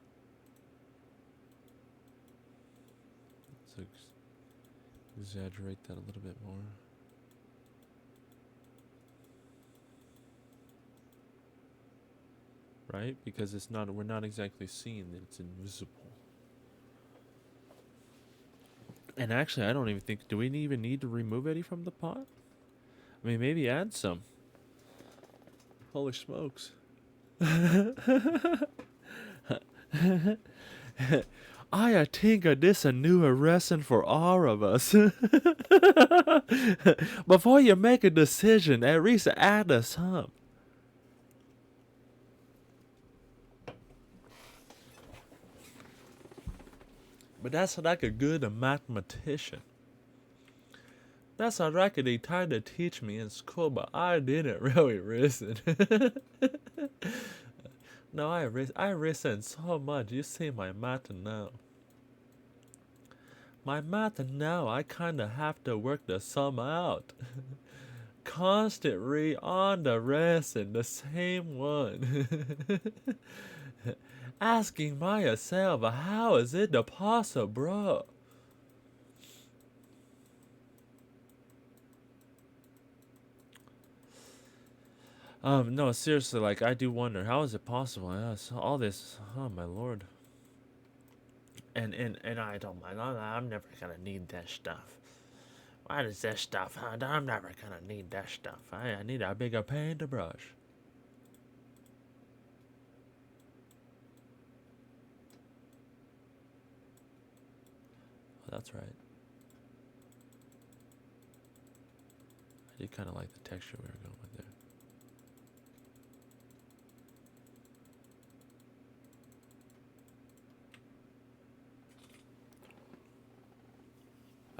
Let's exaggerate that a little bit more. Right? Because we're not exactly seeing that it's invisible. And actually, I don't even think, do we even need to remove any from the pot? I mean, maybe add some. Holy smokes. I think this a new lesson for all of us. Before you make a decision, at least add a some. But that's like a good mathematician. That's what like they tried to teach me in school, but I didn't really listen. No, I listen so much. You see my math now. My math now, I kinda have to work the sum out. Constantly on the lesson, the same one. Asking myself, how is it possible? No, seriously, like, I do wonder, how is it possible? Yes, all this, oh my lord. And I don't mind, I'm never gonna need that stuff. Why does that stuff, huh? I'm never gonna need that stuff. I need a bigger paintbrush. Oh, that's right. I do kind of like the texture we were going with there.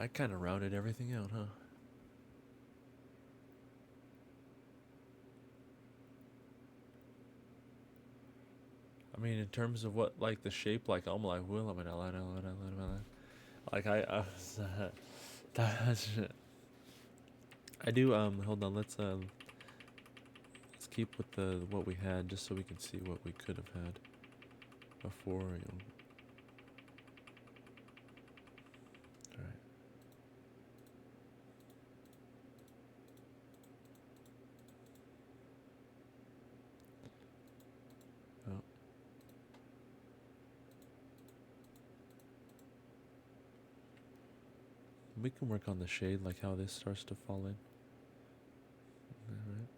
I kind of rounded everything out, huh? I mean, in terms of what, like, the shape, like, I'm like, like, that's, I do, hold on, let's keep with the, what we had, just so we can see what we could have had before, you know. Alright. Oh. We can work on the shade, like how this starts to fall in. Alright.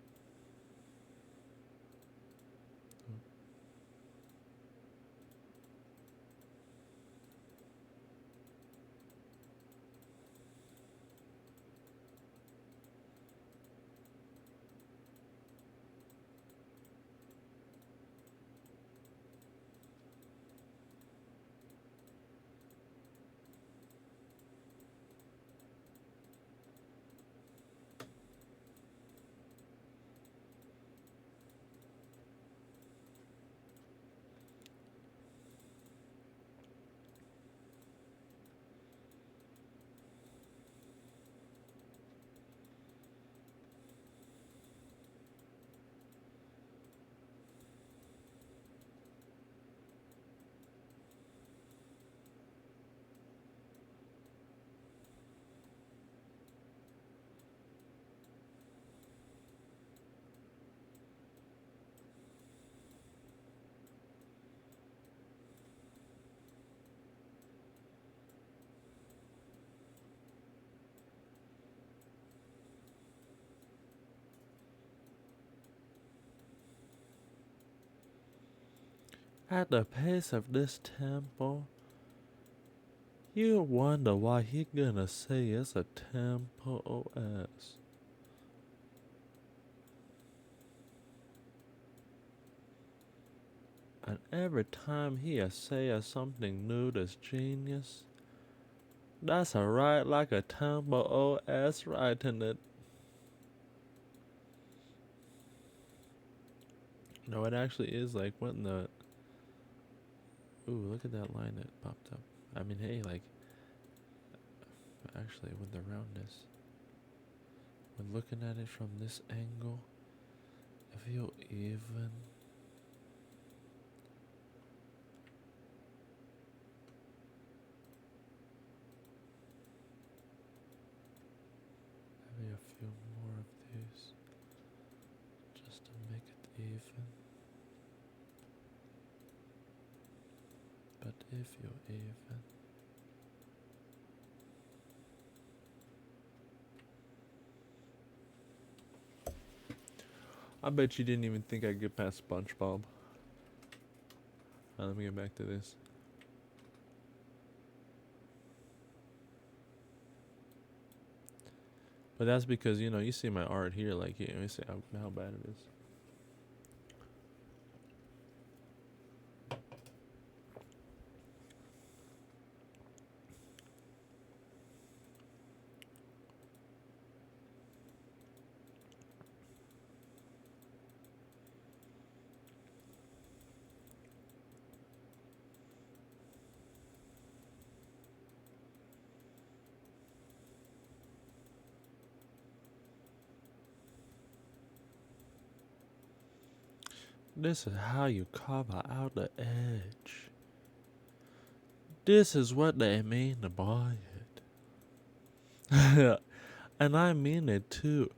At the pace of this tempo, you wonder why he gonna say it's a tempo OS. And every time he say something new that's genius, that's a right like a tempo OS writing it. No, it actually is like what in the. Ooh, look at that line that popped up. I mean, hey, like, actually, with the roundness, when looking at it from this angle, if you even. Maybe a few more of these, just to make it even. But if you even. I bet you didn't even think I'd get past SpongeBob. Let me get back to this. But that's because, you know, you see my art here, like, you see how bad it is. This is how you cover out the edge. This is what they mean by it. And I mean it too.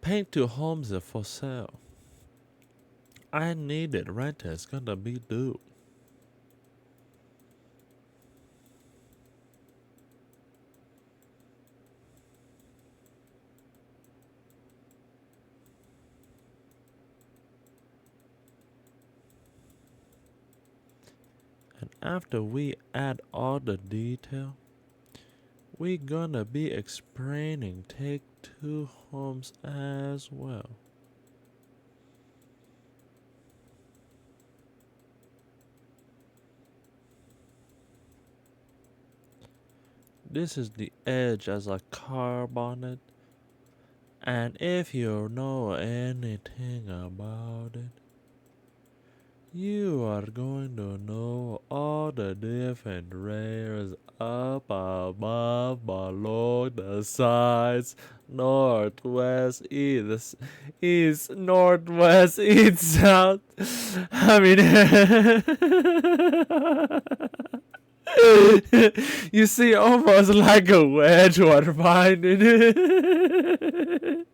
Paint to homes are for sale. I need it. Rent is gonna be due. And after we add all the detail, we gonna be explaining take two homes as well. This is the edge as a car bonnet, and if you know anything about it, you are going to know all the different layers up, above, below, the sides, northwest, east, northwest, east, south. I mean, you see, almost like a wedge one finding it.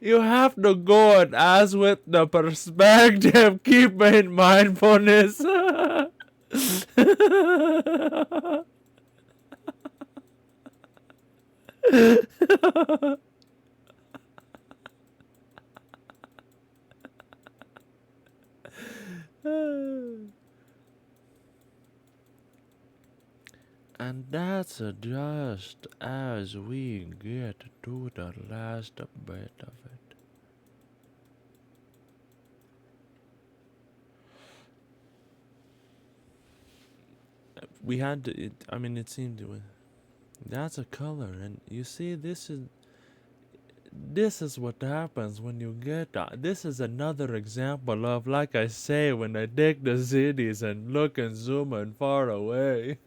You have to go and ask with the perspective, keep in mindfulness. And that's just as we get to the last bit of it. We had to, I mean, it seemed to, that's a color, and you see, this is what happens when you get that. This is another example of, like I say, when I take the cities and look and zoom and far away.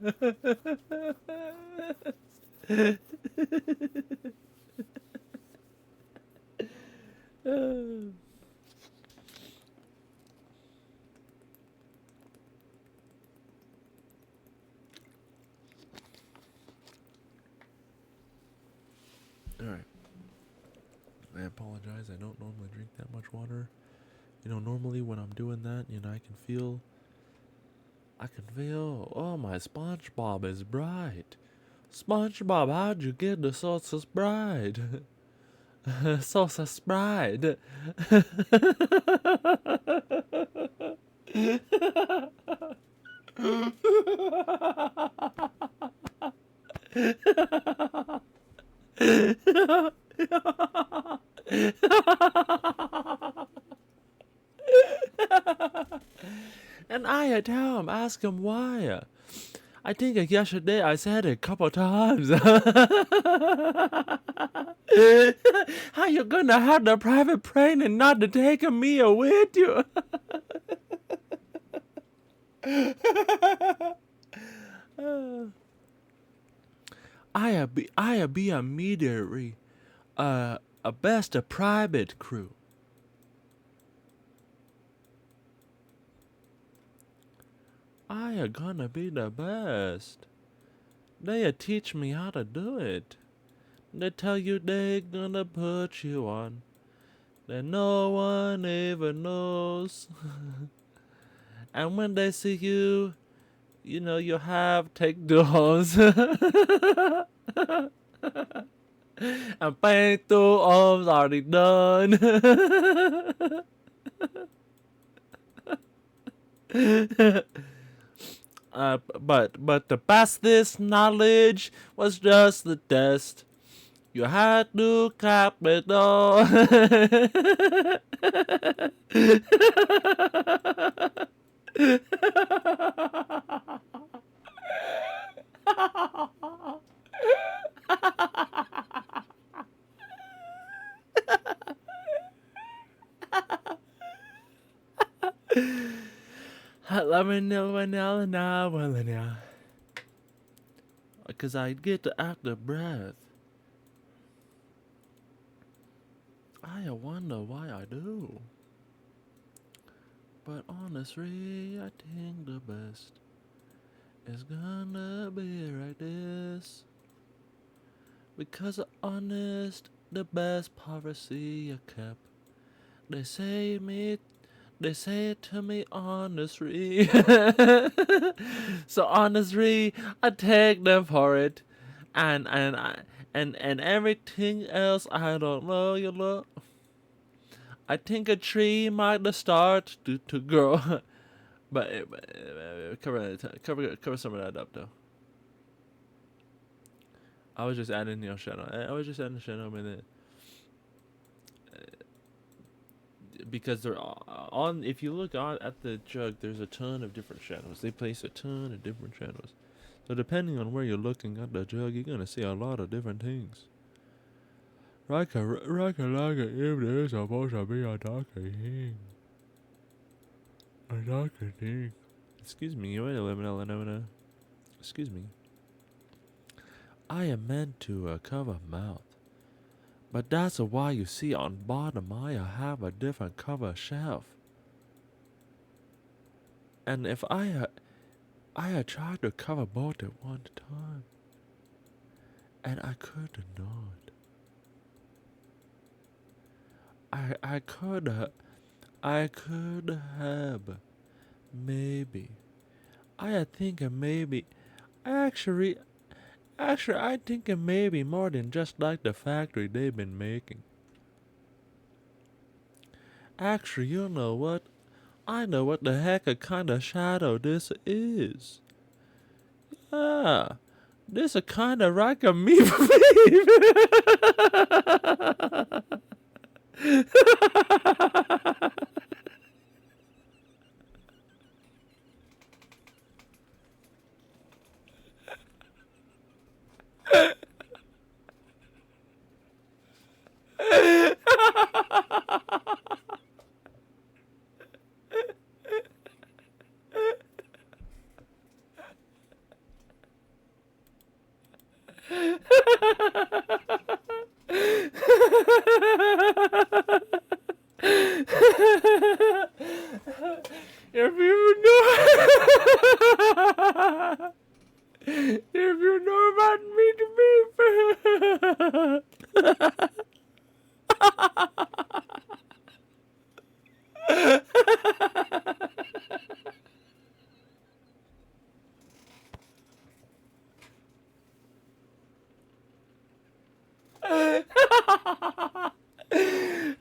Alright. I apologize. I don't normally drink that much water. Normally when I'm doing that, I can feel, oh, my SpongeBob is bright. SpongeBob, how'd you get the sauce bright? Sauce bright. And I tell him, ask him why. I think yesterday I said it a couple times. How you gonna have the private plane and not to take a meal with you? I be immediately a best a private crew. I are gonna be the best. They teach me how to do it. They tell you they gonna put you on that no one ever knows. And when they see you, you have take those. And paint two arms already done. But to pass this knowledge was just the test. You had to cap it all. Let me know when now. Because I get to act the breath. I wonder why I do. But honestly, I think the best It's gonna be like this. Because honest, the best policy I kept. They say me, they say it to me honestly. So honestly, I take them for it, and everything else I don't know. You know, I think a tree might start to grow, but cover some of that up though. I was just adding shadow. I was just adding shadow with it because they're on. If you look on at the jug, there's a ton of different shadows. They place a ton of different shadows. So depending on where you're looking at the jug, you're gonna see a lot of different things. Like if there's supposed to be a darker thing. A darker thing. Excuse me, wait a minute. Excuse me. I am meant to cover mouth. But that's why you see on bottom I have a different cover shelf. And if I tried to cover both at one time, and I could not. I could have maybe. I think maybe. Actually, I think it may be more than just like the factory they've been making. Actually, you know what? I know what the heck a kind of shadow this is. Yeah, this a kind of like a me. If you know, if you know about me to be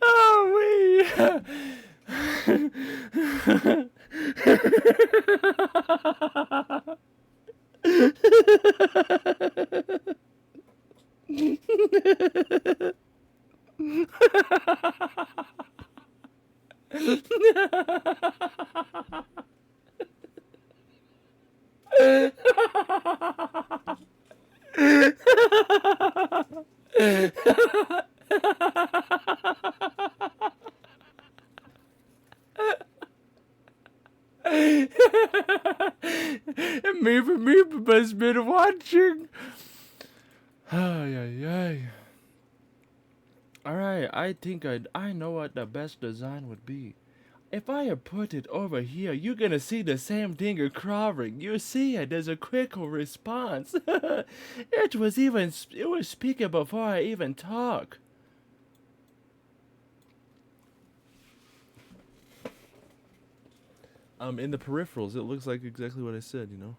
oh we. Me has been watching. Ay, ay, ay. Alright, I think I know what the best design would be. If I put it over here, you're gonna see the same thing occurring. You see it, there's a quicker response. It was speaking before I even talk. In the peripherals, it looks like exactly what I said, you know?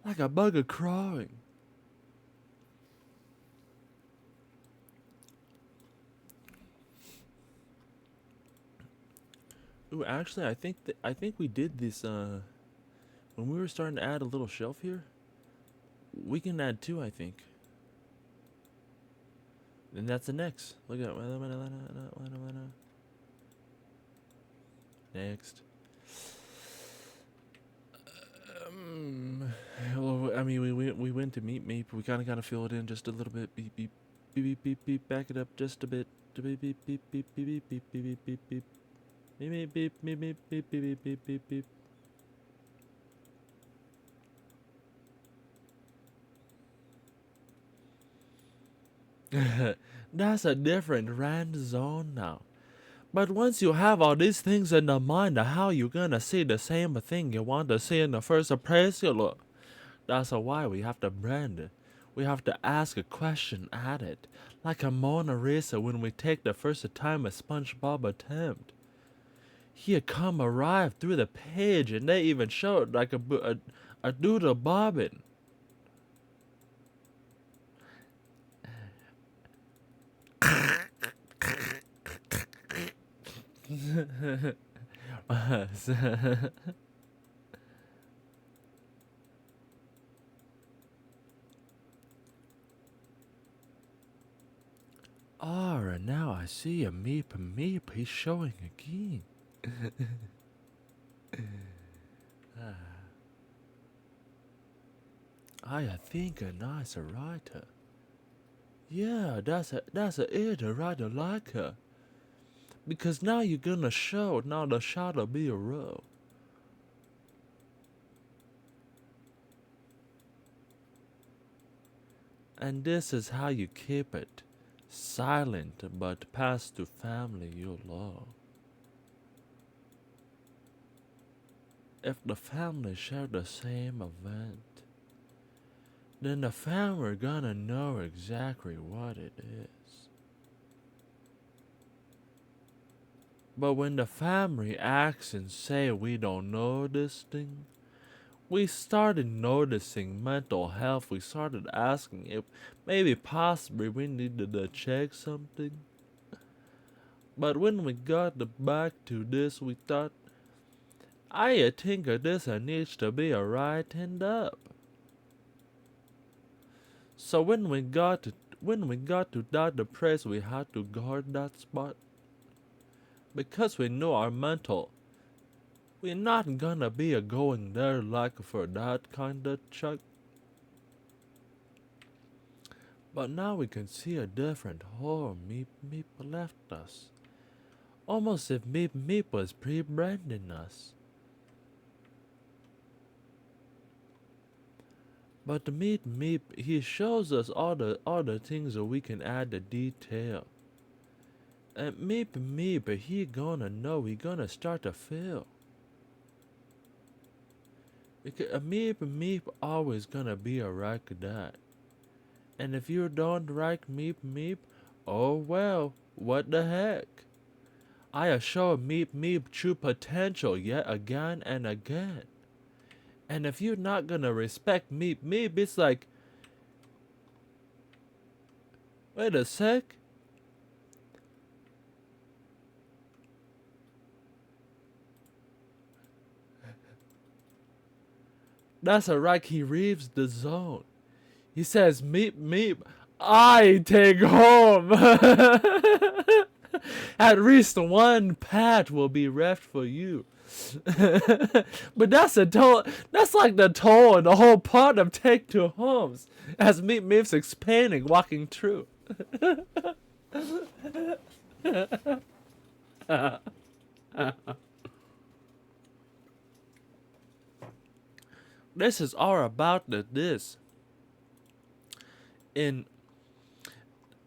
Like a bug crawling. Ooh, actually, I think we did this when we were starting to add a little shelf here. We can add two, I think. And that's the next. Look at next. Well, I mean, we went to meet me, but we kind of gotta fill it in just a little bit. Beep beep beep beep beep beep. Back it up just a bit. Beep beep beep beep beep beep beep beep beep beep beep. Beep beep beep beep beep beep beep beep beep beep. That's a different rand zone now. But once you have all these things in the mind, how you gonna see the same thing you want to see in the first place, you look? That's why we have to brand it. We have to ask a question at it, like a Mona Lisa when we take the first time a SpongeBob attempt. Here come arrive through the page, and they even showed like a doodle bobbin. And now I see a meep, he's showing again. I think a nice writer. Yeah, that's it, a writer like her. Because now you're gonna show, now the shot'll be a row. And this is how you keep it. Silent, but pass to family you love. If the family share the same event, then the family gonna know exactly what it is. But when the family acts and say we don't know this thing, we started noticing mental health. We started asking if maybe possibly we needed to check something. But when we got back to this, we thought, I think this needs to be rightened up. So when we got to that place, we had to guard that spot because we know our mental. We're not gonna be going there like for that kind of check. But now we can see a different hole Meep Meep left us. Almost if Meep Meep was pre-branding us. But Meep Meep, he shows us all the things that we can add the detail. And Meep Meep, he gonna know, he gonna start to feel. Because a Meep Meep always gonna be a like that. And if you don't like Meep Meep, oh well, what the heck? I show Meep Meep true potential yet again and again. And if you're not gonna respect Meep Meep, it's like, wait a sec. That's a right, he reaves the zone. He says, Meep Meep, I take home. At least one pat will be left for you. But that's that's like the tone, the whole part of take2povs, as Meep Meep's expanding, walking through. This is all about this. In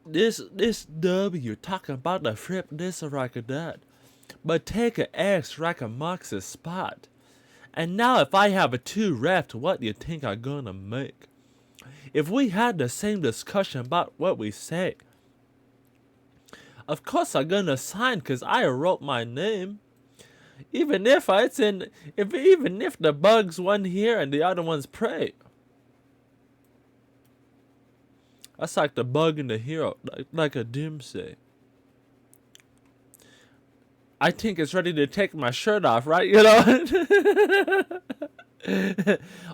this W talking about the flip this like that. But take an X like a Mox's spot. And now if I have a 2 left, what do you think I'm gonna make? If we had the same discussion about what we say, of course I'm gonna sign cause I wrote my name. Even if even if the bug's one here and the other one's prey. That's like the bug and the hero, like a doomsday. I think it's ready to take my shirt off, right? You know?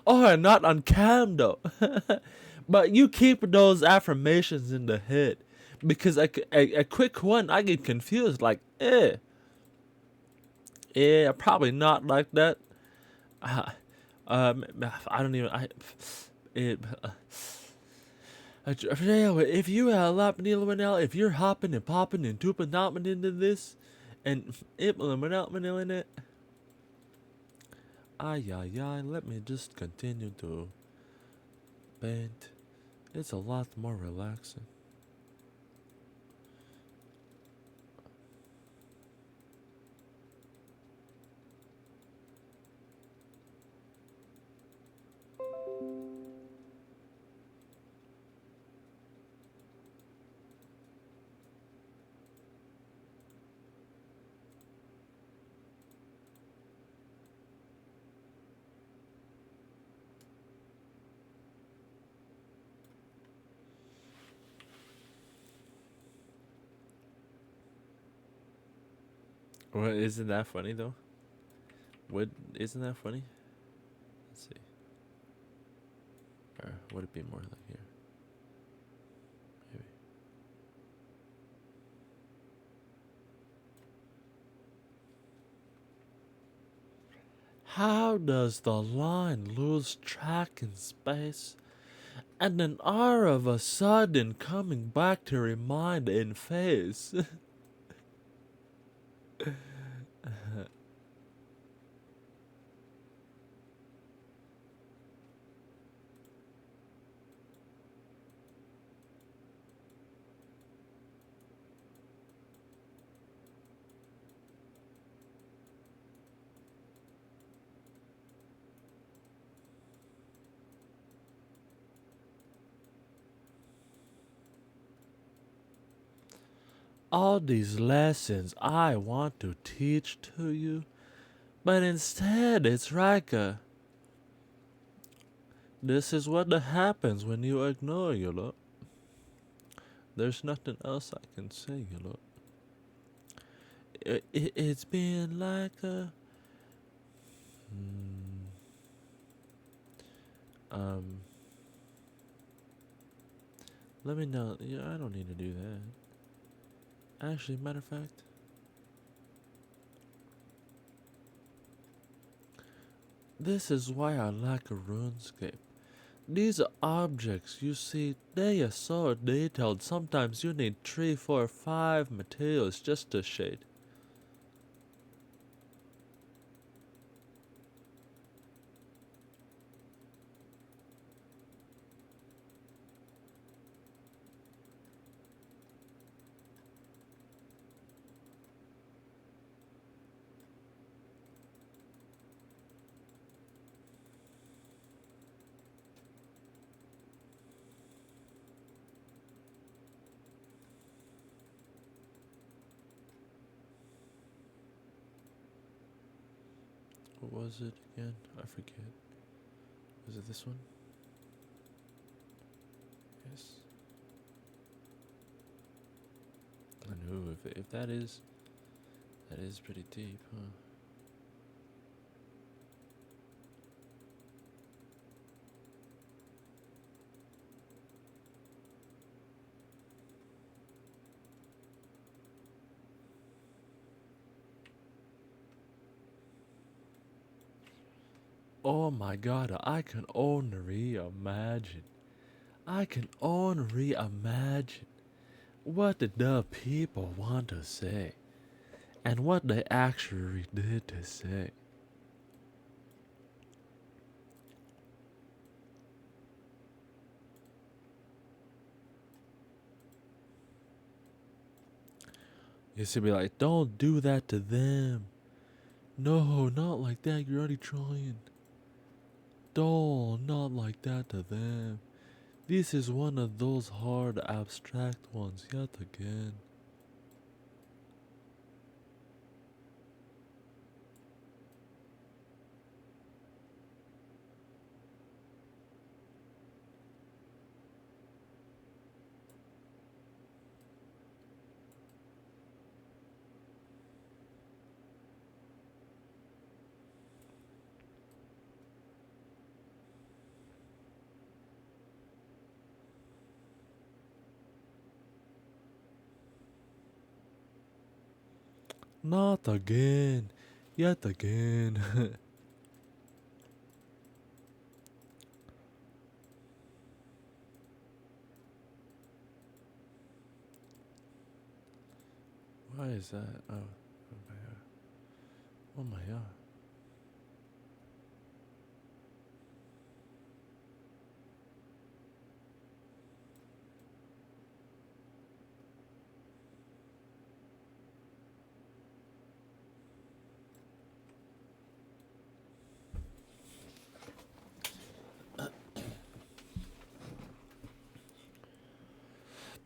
Or not on cam though. But you keep those affirmations in the head. Because a quick one, I get confused, like, probably not like that. I don't even, if you if you're hopping and popping and tooping nopping into this, and implementing in it, let me just continue to paint. It's a lot more relaxing. Well, isn't that funny though? What isn't that funny? Let's see. Or would it be more like here? Maybe. How does the line lose track in space and then all of a sudden coming back to remind in face? All these lessons I want to teach to you, but instead it's Rika. This is what happens when you ignore, you look. There's nothing else I can say, you look. It's been like a. Hmm, um. Let me know. Yeah, I don't need to do that. Actually, matter of fact, this is why I like a RuneScape. These objects you see, they are so detailed. Sometimes you need 3, 4, 5 materials just to shade. What was it again? I forget. Was it this one? Yes. I know. If that is pretty deep, huh? Oh my god, I can only reimagine. I can only reimagine what did the people want to say and what they actually did to say. You should be like, don't do that to them. No, not like that. You're already trying. Don't, not like that to them. This is one of those hard abstract ones yet again. Not again. Yet again. Why is that? Oh my god. Oh my god.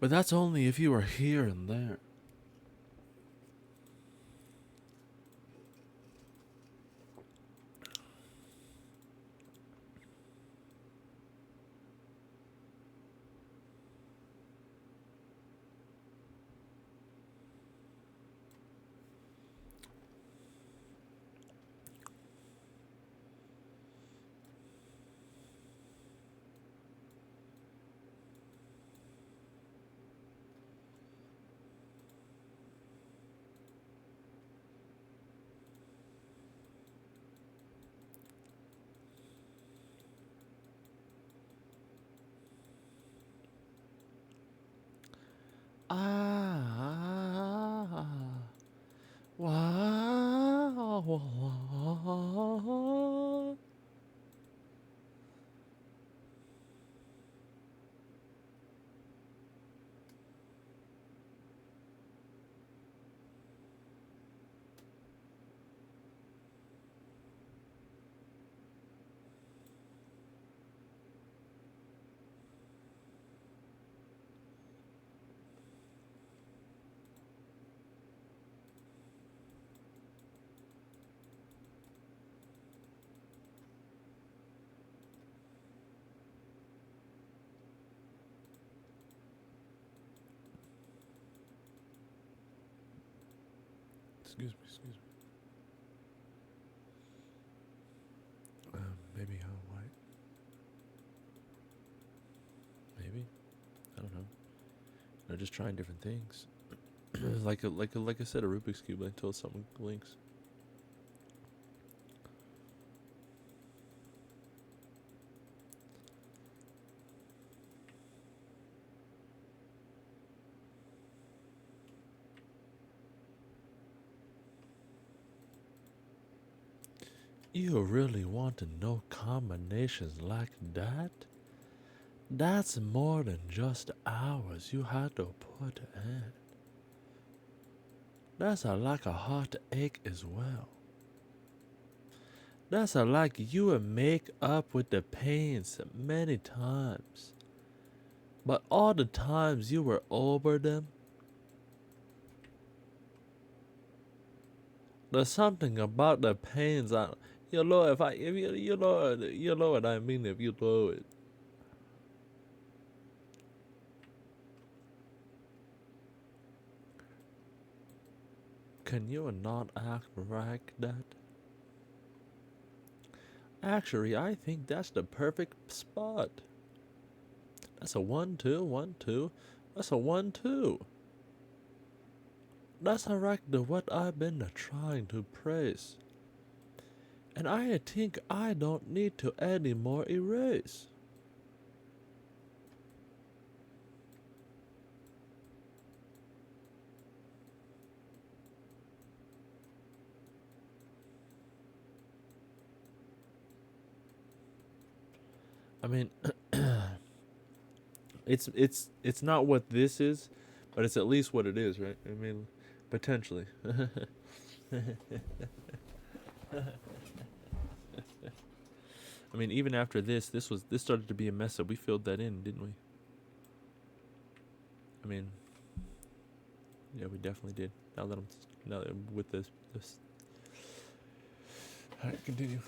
But that's only if you are here and there. Ah, wow, wow. Excuse me, excuse me. Maybe how white? Maybe, I don't know. They're just trying different things. like I said, a Rubik's cube until something blinks. You really want to know combinations like that? That's more than just hours you had to put in. That's like a heartache as well. That's like you would make up with the pains many times. But all the times you were over them, there's something about the pains. You know, if you know what I mean. If you know it, can you not act like that? Actually, I think that's the perfect spot. That's a 1-2, 1-2. That's a 1-2. That's exactly what I've been trying to praise. And I think I don't need to anymore erase. I mean, it's not what this is, but it's at least what it is, right? I mean, potentially. I mean, even after this started to be a mess up. We filled that in, didn't we? I mean, yeah, we definitely did. Now that I'm with this. All right, continue.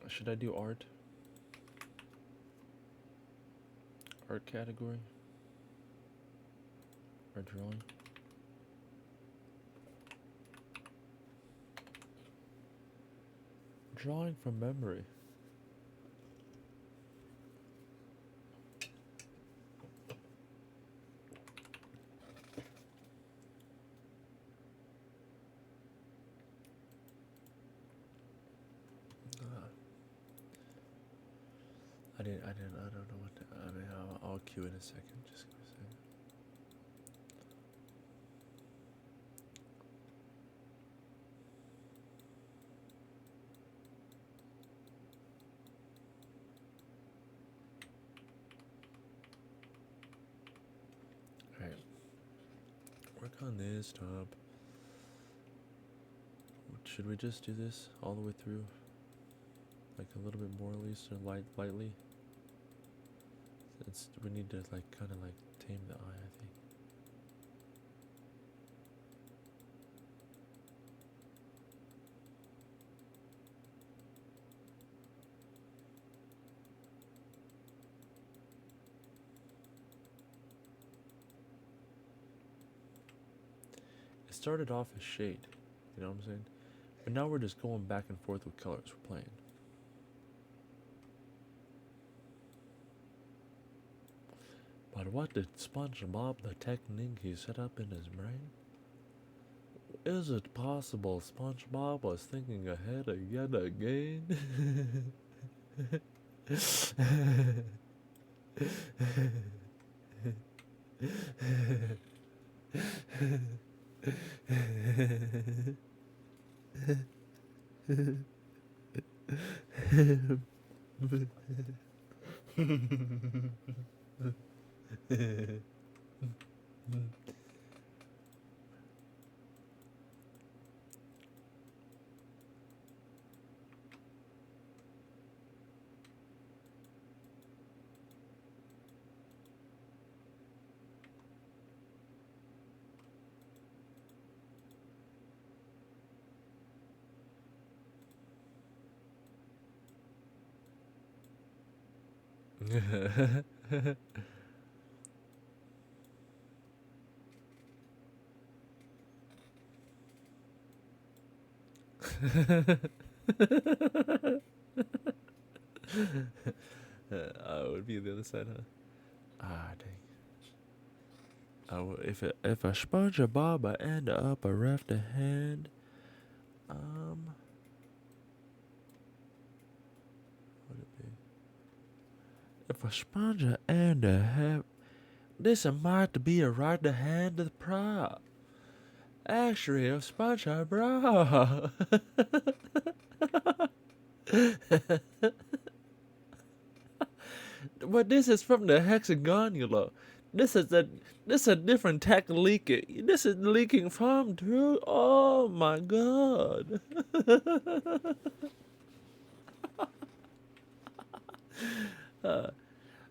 Should I do art? Art category? Or drawing? Drawing from memory. I don't know what to, I mean, I'll cue in a second. Just give me a second. Alright. Work on this top. Should we just do this all the way through? Like a little bit more at least, or lightly? We need to like kind of like tame the eye, I think. It started off as shade, you know what I'm saying? But now we're just going back and forth with colors we're playing. But what did SpongeBob the technique he set up in his brain? Is it possible SpongeBob was thinking ahead yet again? It would be the other side, huh? Ah, dang. If a SpongeBob end up a left hand, what would it be? If a sponge and a have, this might be a right hand of the prop. Actually, a sponge bra. But this is from the hexagonula. This is a different tech leaking. This is leaking from too. Oh my god.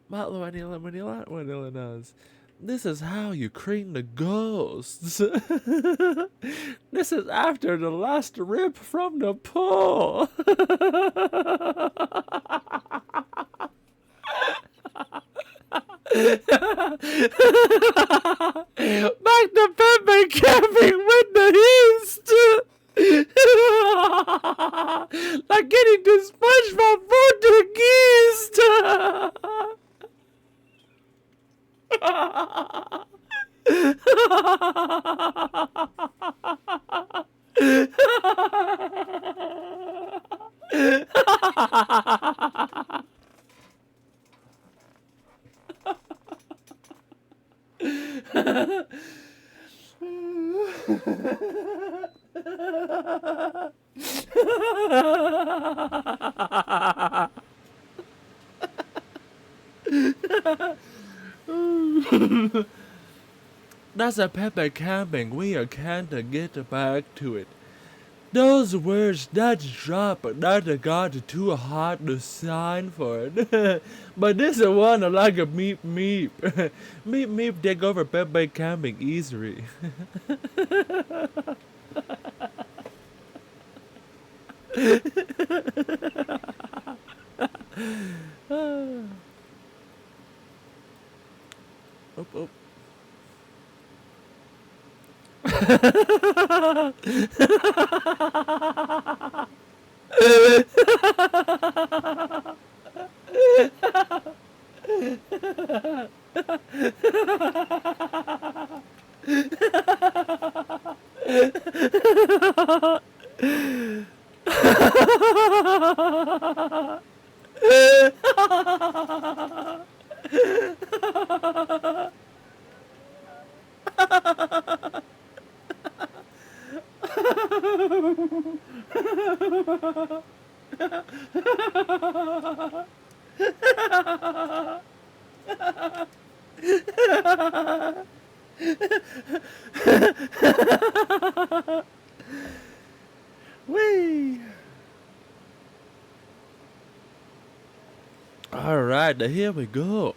Vanilla knows. This is how you cream the ghosts. This is after the last rip from the pool. Back to Pepe camping with the East. Like getting to SpongeBob Portuguese. That's a Pepe camping. We are can't get back to it. Those words that drop that got too hot to sign for it. But this is one like a meep meep. Meep meep take over Pepe camping easily. Oop, oop. Whee! Alright, now here we go.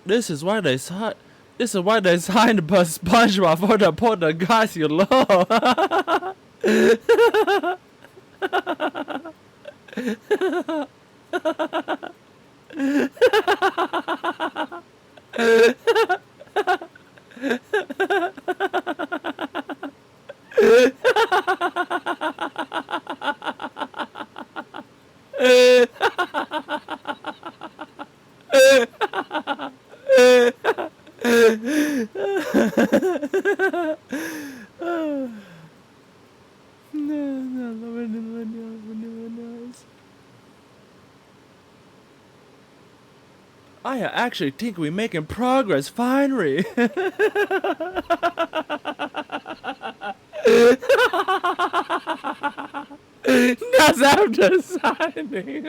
This is why they signed SpongeBob for the guys you love. actually think we're making progress finally. That's after signing.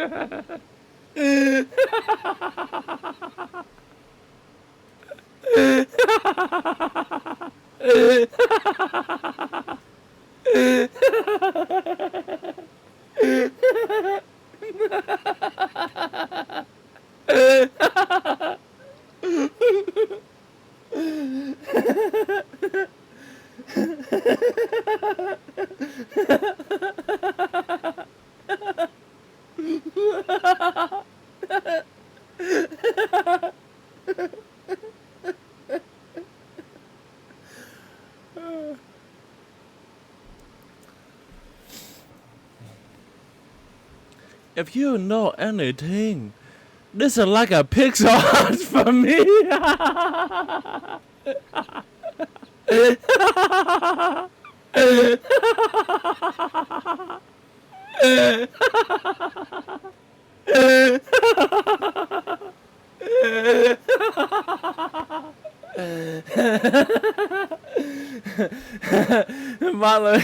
If you know anything, this is like a pixel art for me. Marlon.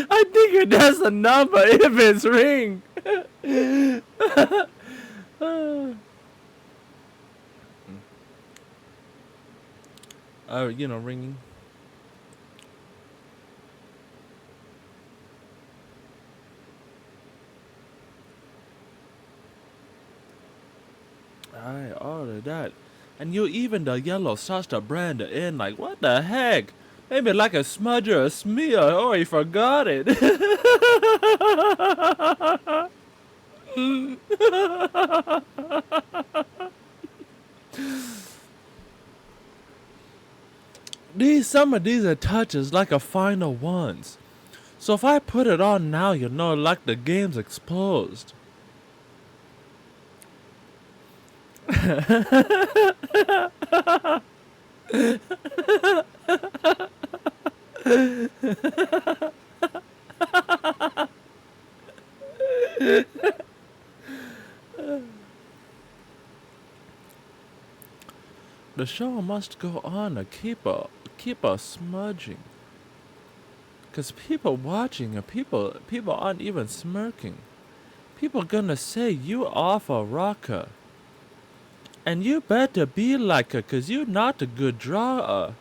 I think that's a number if it's ring. Ringing. I ordered that. And you even the yellow sauce to brand it in, like, what the heck? Maybe like a smudge or a smear. Oh, I forgot it. Some of these are touches like a final ones. So if I put it on now, like the game's exposed. The show must go on to keep us smudging. Cause people watching and people aren't even smirking. People gonna say you awful rocker. And you better be like her, cause you not a good drawer.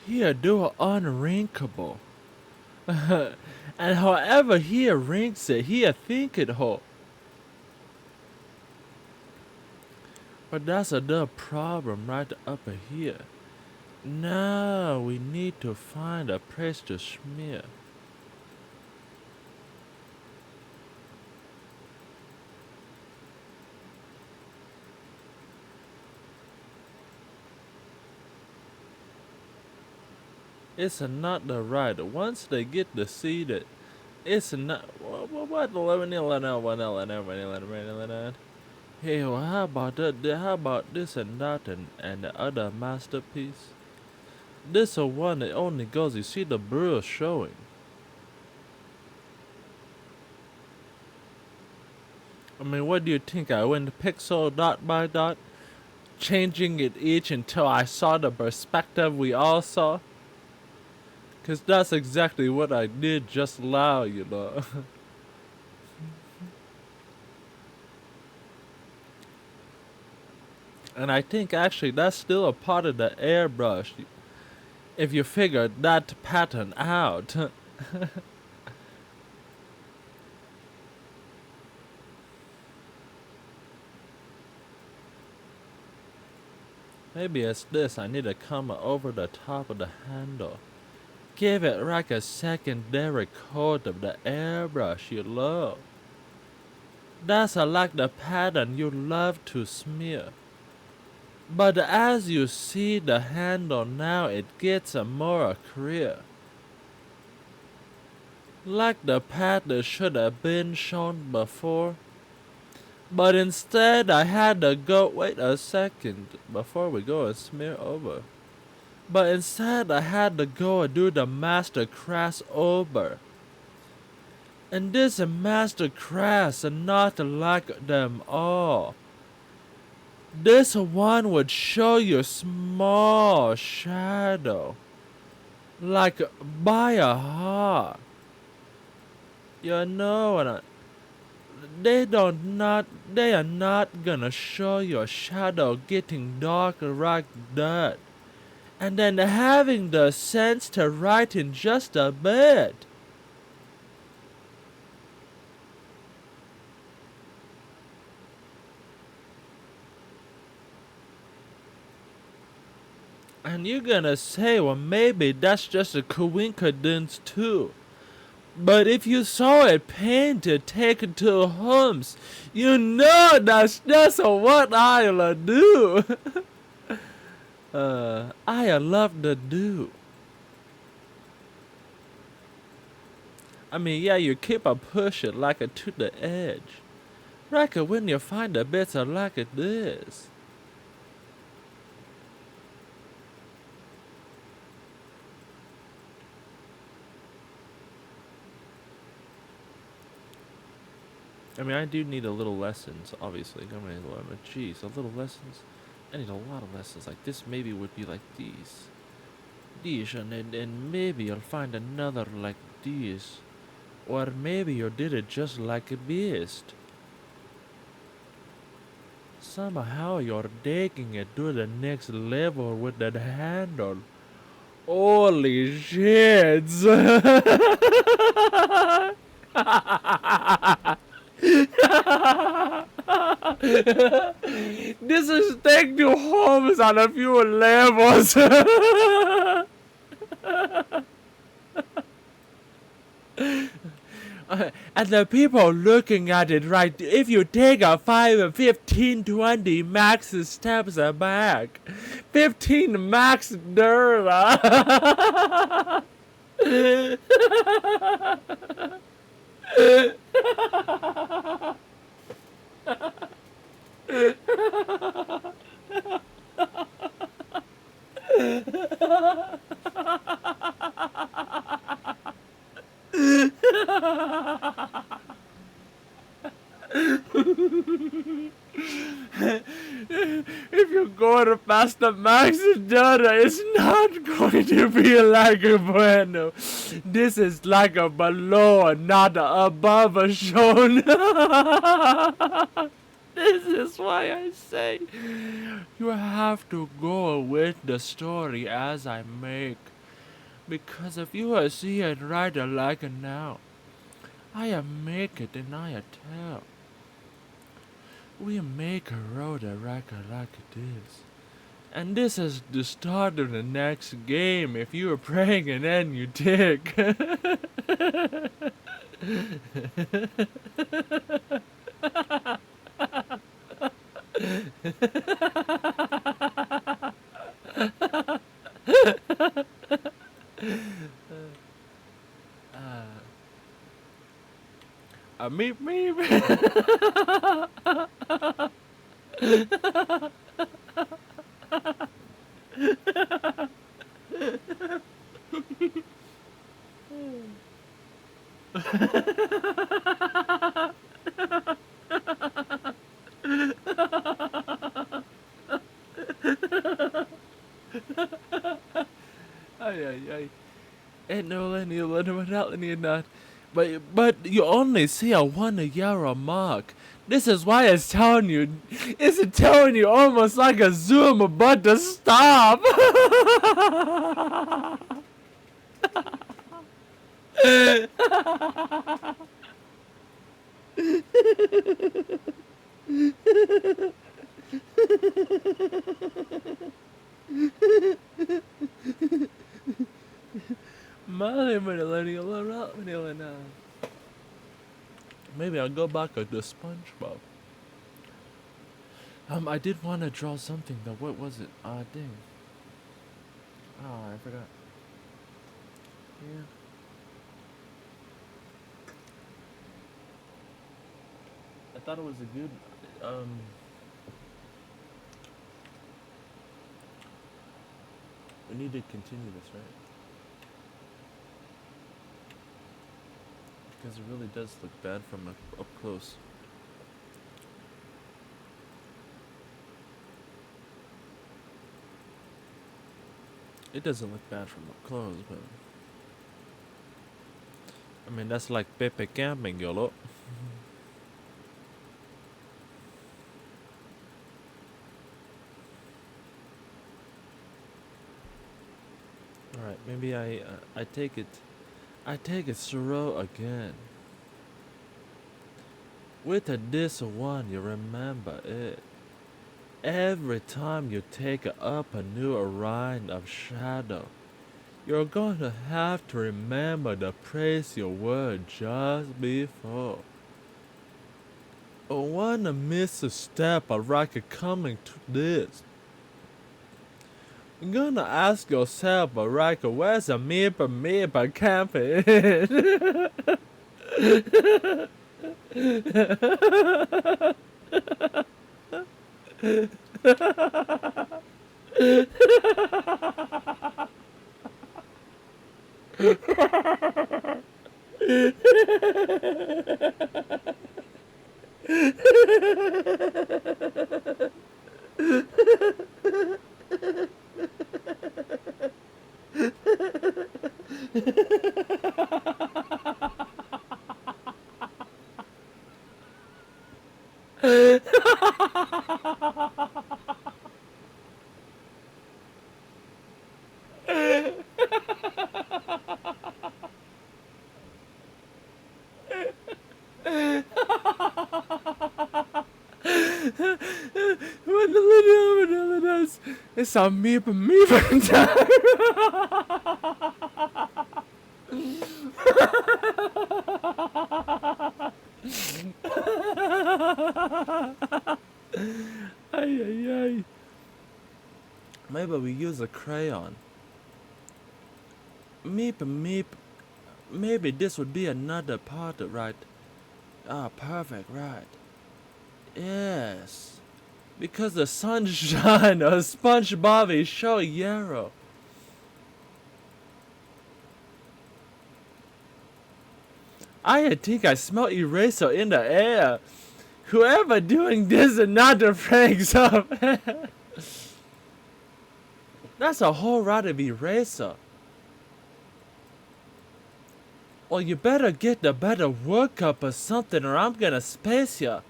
Here do unwrinkable. And however he wrinks it, he think it ho. But that's another problem right up here. Now we need to find a place to smear. It's not the right. Once they get to see that, it's not. What? Hey, well, how about that? How about this and that and the other masterpiece? This a one that only goes. You see the brew showing. I mean, what do you think? I went pixel dot by dot, changing it each until I saw the perspective we all saw. Cause that's exactly what I did just now, you know. And I think actually that's still a part of the airbrush. If you figure that pattern out. Maybe it's this. I need to come over the top of the handle. Give it like a secondary coat of the airbrush you love. That's like the pattern you love to smear. But as you see the handle now, it gets more clear. Like the path that should have been shown before. But instead I had to go, wait a second, before we go and smear over. But instead I had to go and do the master crass over. And this master crass and not like them all. This one would show you small shadow. Like by a heart. You know what I... They are not gonna show your shadow getting darker like that. And then having the sense to write in just a bit. And you're gonna say, well, maybe that's just a coincidence too. But if you saw it painted, taken to homes, you know that's just what I'll do. I love to do. I mean, yeah, you keep a push it like a to the edge. Like when you find a bits of like this. I mean, I do need a little lessons, obviously. I mean, geez, a little lessons. I need a lot of lessons. Like this, maybe would be like these. These, and maybe you'll find another like these. Or maybe you did it just like a beast. Somehow you're taking it to the next level with that handle. Holy shit! This is take2povs on a few levels. And the people looking at it, right, if you take a 5, 15, 20 max steps back, 15 max dirt. If you go to past the max data, it's not going to be like a bueno. This is like a below, not a above a shown. This is why I say you have to go with the story as I make. Because if you are see it right like now, I am make it and I tell. We make a road a record like this. And this is the start of the next game if you are praying and then you tick. Meep meep. Ay ay ay. Ain't no Lenny without Lenny not. But you only see a 1 year mark. This is why it's telling you. It's telling you almost like a zoom about to stop. Maybe I'll go back to the SpongeBob. I did want to draw something though. What was it? Dang. Oh, I forgot. Yeah. I thought it was a good, we need to continue this, right? Because it really does look bad from up close. It doesn't look bad from up close, but I mean that's like Pepe camping, yolo. All right, maybe I take it slow again. With this one, you remember it. Every time you take up a new line of shadow, you're going to have to remember the praise you were just before. Oh, wanna miss a step of rocket coming to this. You're gonna ask yourself, Baraka, where's a meep camping? It's a meep time. Ay, ay, ay. Maybe we use a crayon. Meep. Maybe this would be another part, right? Perfect, right. Yes. Because the sunshine of SpongeBob is so yellow. I think I smell eraser in the air. Whoever doing this is not the pranks of That's a whole lot of eraser. Well, you better get the better workup or something or I'm gonna space ya.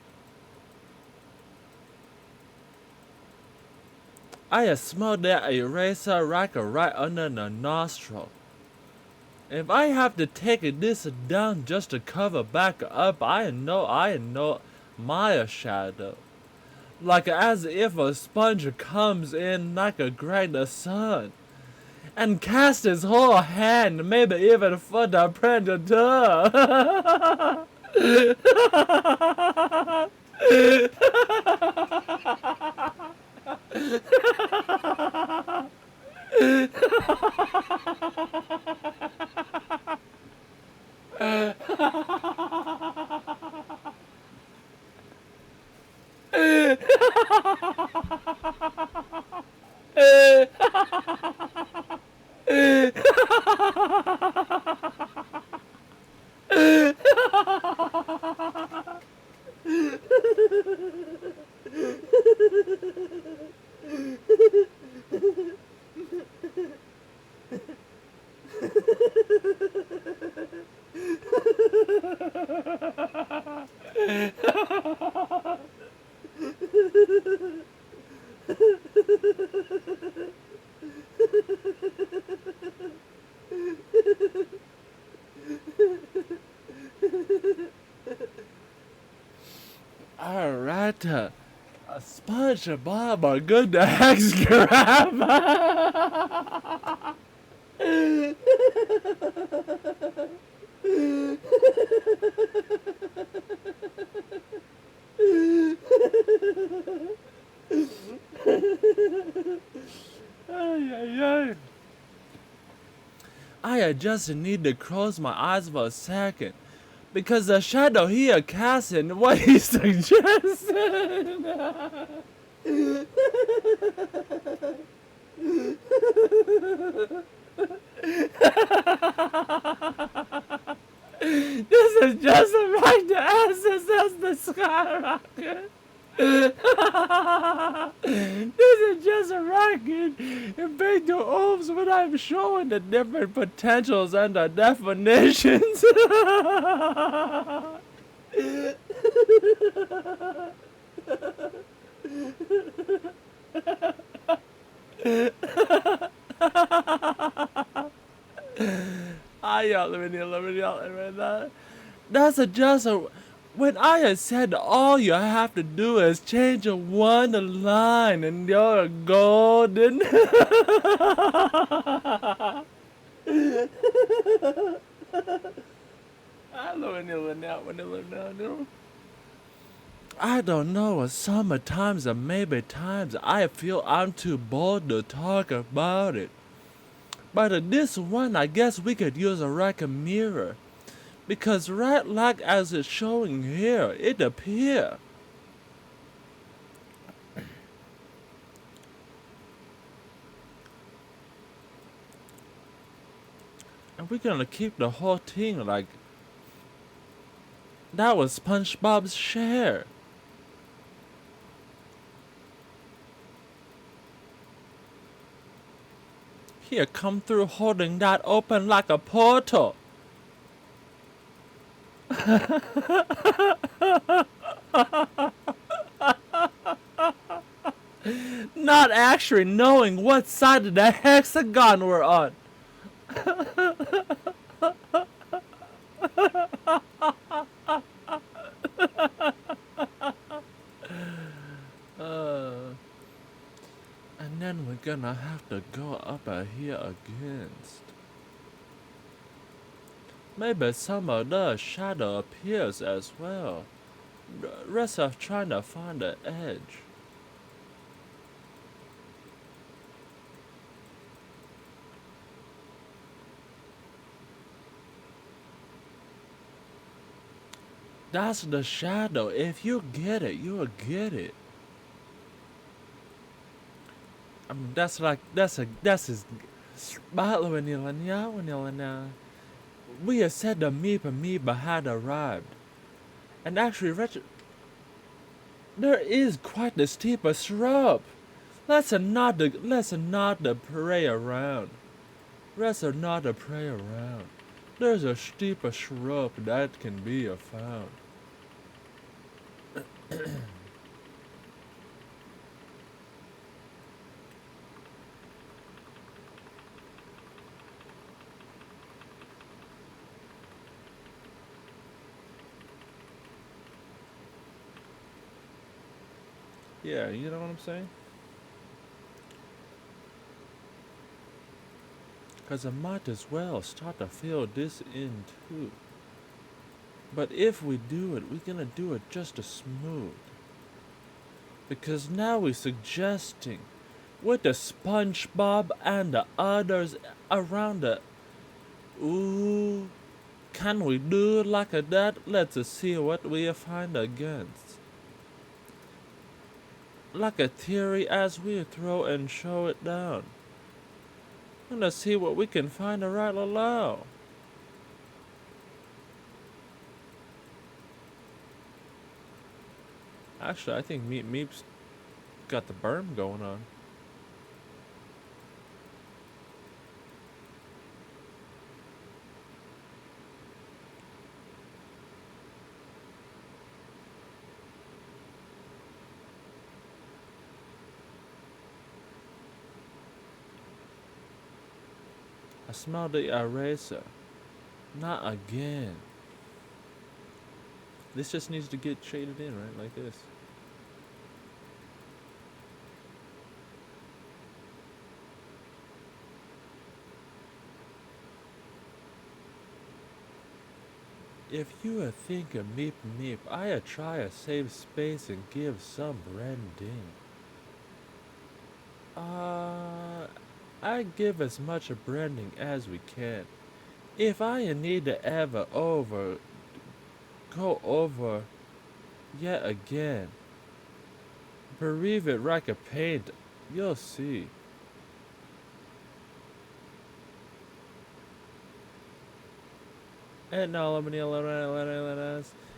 I smell that eraser rocker right under the nostril. If I have to take this down just to cover back up, I know my shadow. Like as if a sponge comes in like a grain of sun and casts his whole hand, maybe even for the predator. Alright, a SpongeBob, a good hex grab. Ay, ay, ay. I just need to close my eyes for a second. Because the shadow here casting what he suggested. This is just the right answer, says the skyrocket. This is just a rocket. It big to oops when I'm showing the different potentials and the definitions. Let me yell right now. That's a just a. When I had said all you have to do is change one line and you're golden. I don't know, sometimes or maybe times I feel I'm too bold to talk about it. But this one, I guess we could use a record mirror. Because right like as it's showing here, it appear. And we're gonna keep the whole thing like that was SpongeBob's share. Here, come through holding that open like a portal. Not actually knowing what side of the hexagon we're on. And then we're gonna have to go up here against. Maybe some of the shadow appears as well. Rest of trying to find the edge. That's the shadow. If you get it, you'll get it. I mean, that's his. We have said the Meepa had arrived. And actually, there is quite a steep slope. Let's not the pray around. Let's not the pray around. There's a steep slope that can be found. Yeah, you know what I'm saying? Because I might as well start to fill this in too. But if we do it, we're gonna do it just as smooth. Because now we're suggesting with the SpongeBob and the others around the. Ooh, can we do it like that? Let's see what we find against. Like a theory as we throw and show it down. And let's see what we can find right allow. Actually, I think Meep's got the berm going on. I smell the eraser. Not again. This just needs to get shaded in, right? Like this. If you think of Meep, I try to save space and give some branding. Uh, I give as much branding as we can. If I need to ever go over yet again, bereave it like a paint, you'll see. And now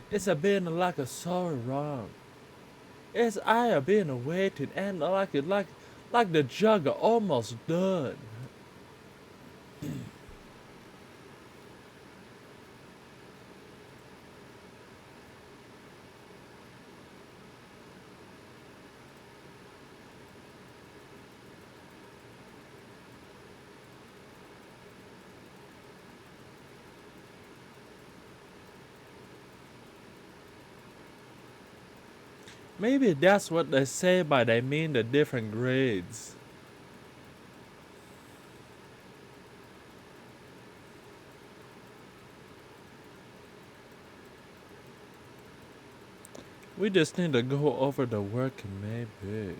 it's a been like a so wrong. It's I have been waiting and like the jug almost done. Maybe that's what they say by they mean the different grades. We just need to go over the work maybe.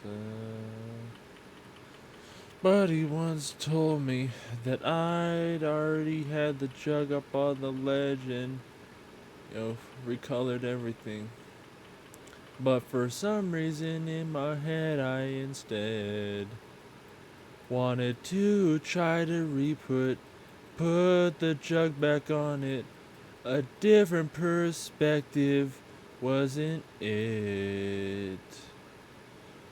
So, Buddy once told me that I'd already had the jug up on the ledge and, recolored everything. But for some reason in my head, I instead wanted to try to put the jug back on it. A different perspective wasn't it.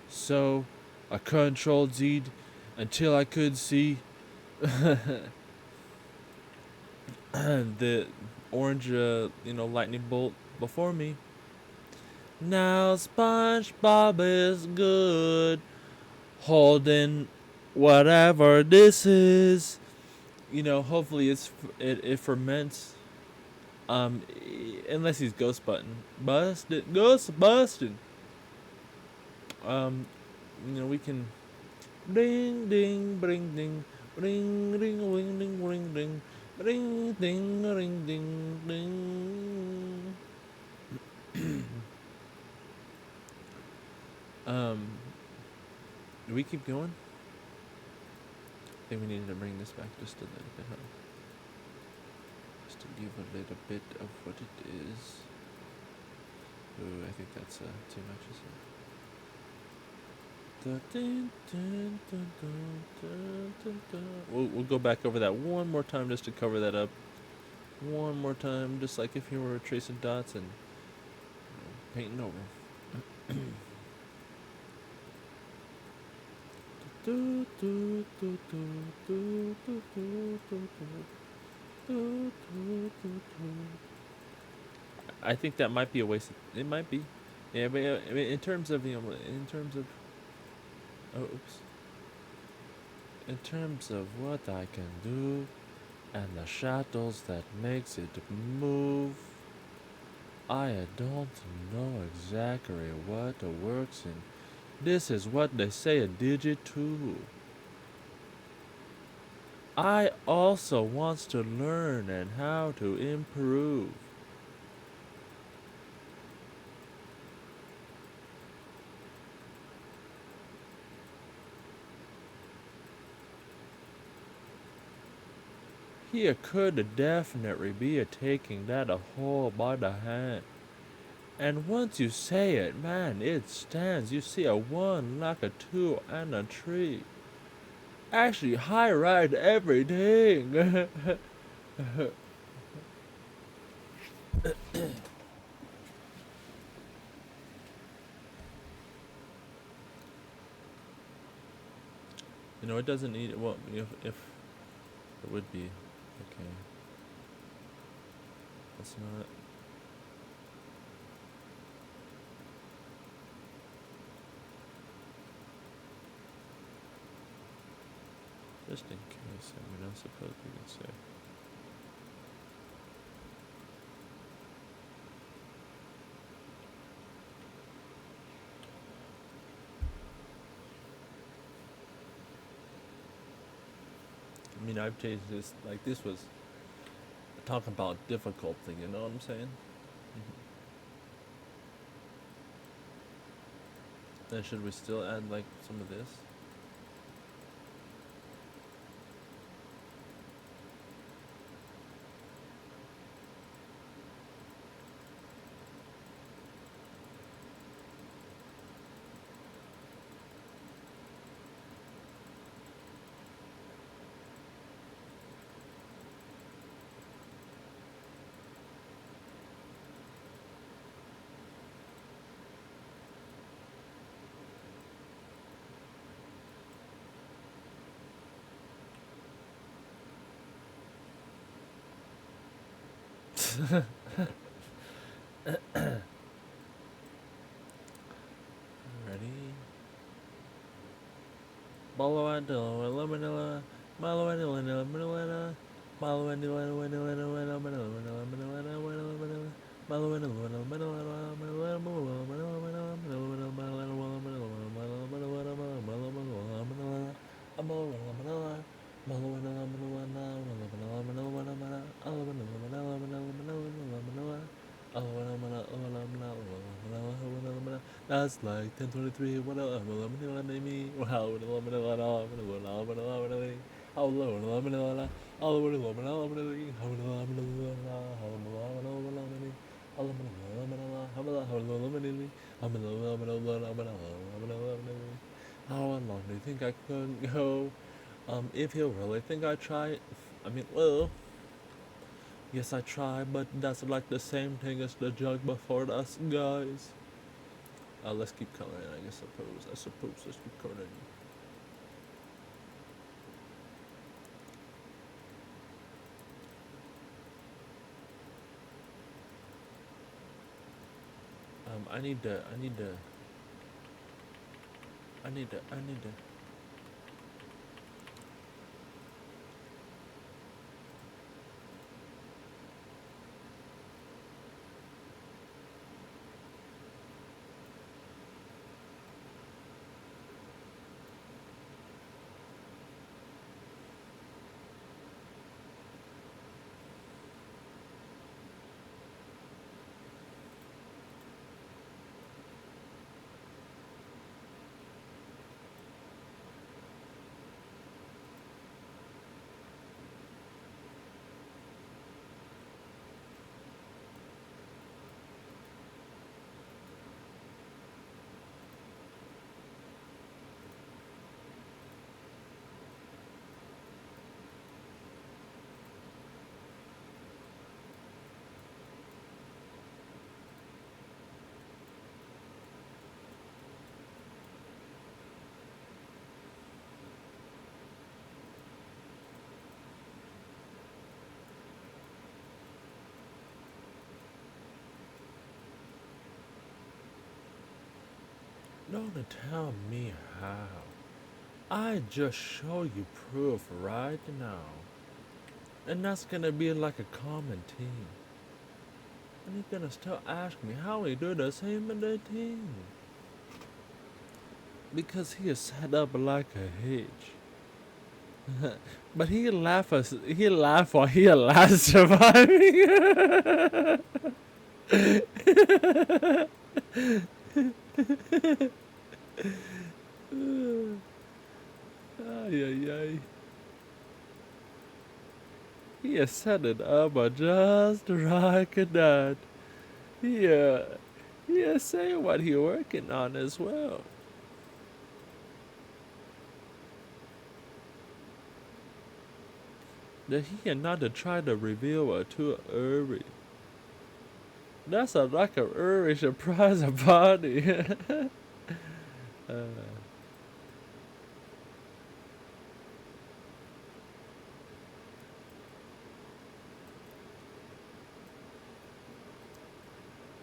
So I controlled Z until I could see the orange, lightning bolt before me. Now SpongeBob is good, holding whatever this is. Hopefully it ferments. Unless he's ghost busted. Um, we can ding ding bring ding ring ring ring ding ring ding ring ding ring ding ding. um, do we keep going? I think we needed to bring this back just a little bit, huh? Just to give a little bit of what it is. Ooh, I think that's too much, isn't it? We'll go back over that one more time just to cover that up. One more time, just like if you were tracing dots and painting over. Do, do, do, do, do, do, do, do, do, do, do, do. I think that might be a waste. It might be. Yeah, but I mean, in terms of in terms of, oh, oops, in terms of what I can do and the shadows that makes it move, I don't know exactly what works in. This is what they say a digit too. I also wants to learn and how to improve. Here could definitely be a taking that a whole by the hand. And once you say it, man, it stands. You see a one like a two and a three. Actually, high ride everything. You know, it doesn't need. Well, if it would be okay. That's not. Just in case. I mean, I suppose we can say. I mean, I've changed this. Like this was talking about difficult thing. You know what I'm saying? Then should we still add like some of this? Ready? Bolo and Manila, Malo and Manila, Malo and That's like 1023. What else? Me. Wow. How long do you think I could go? If you really think I try, I mean, well, yes, I try, but that's like the same thing as the jug before us, guys. Let's keep coloring, I guess, I suppose, let's keep coloring. I need to. Don't tell me how. I just show you proof right now. And that's gonna be like a common theme. And you're gonna still ask me how we do the same in the team. Because he is set up like a hitch. But he laugh while he last surviving. Ay, ay, ay. He has set it up just like that. He is saying what he working on as well. That he and not to try to reveal it too early. That's a like a early surprise party. uh,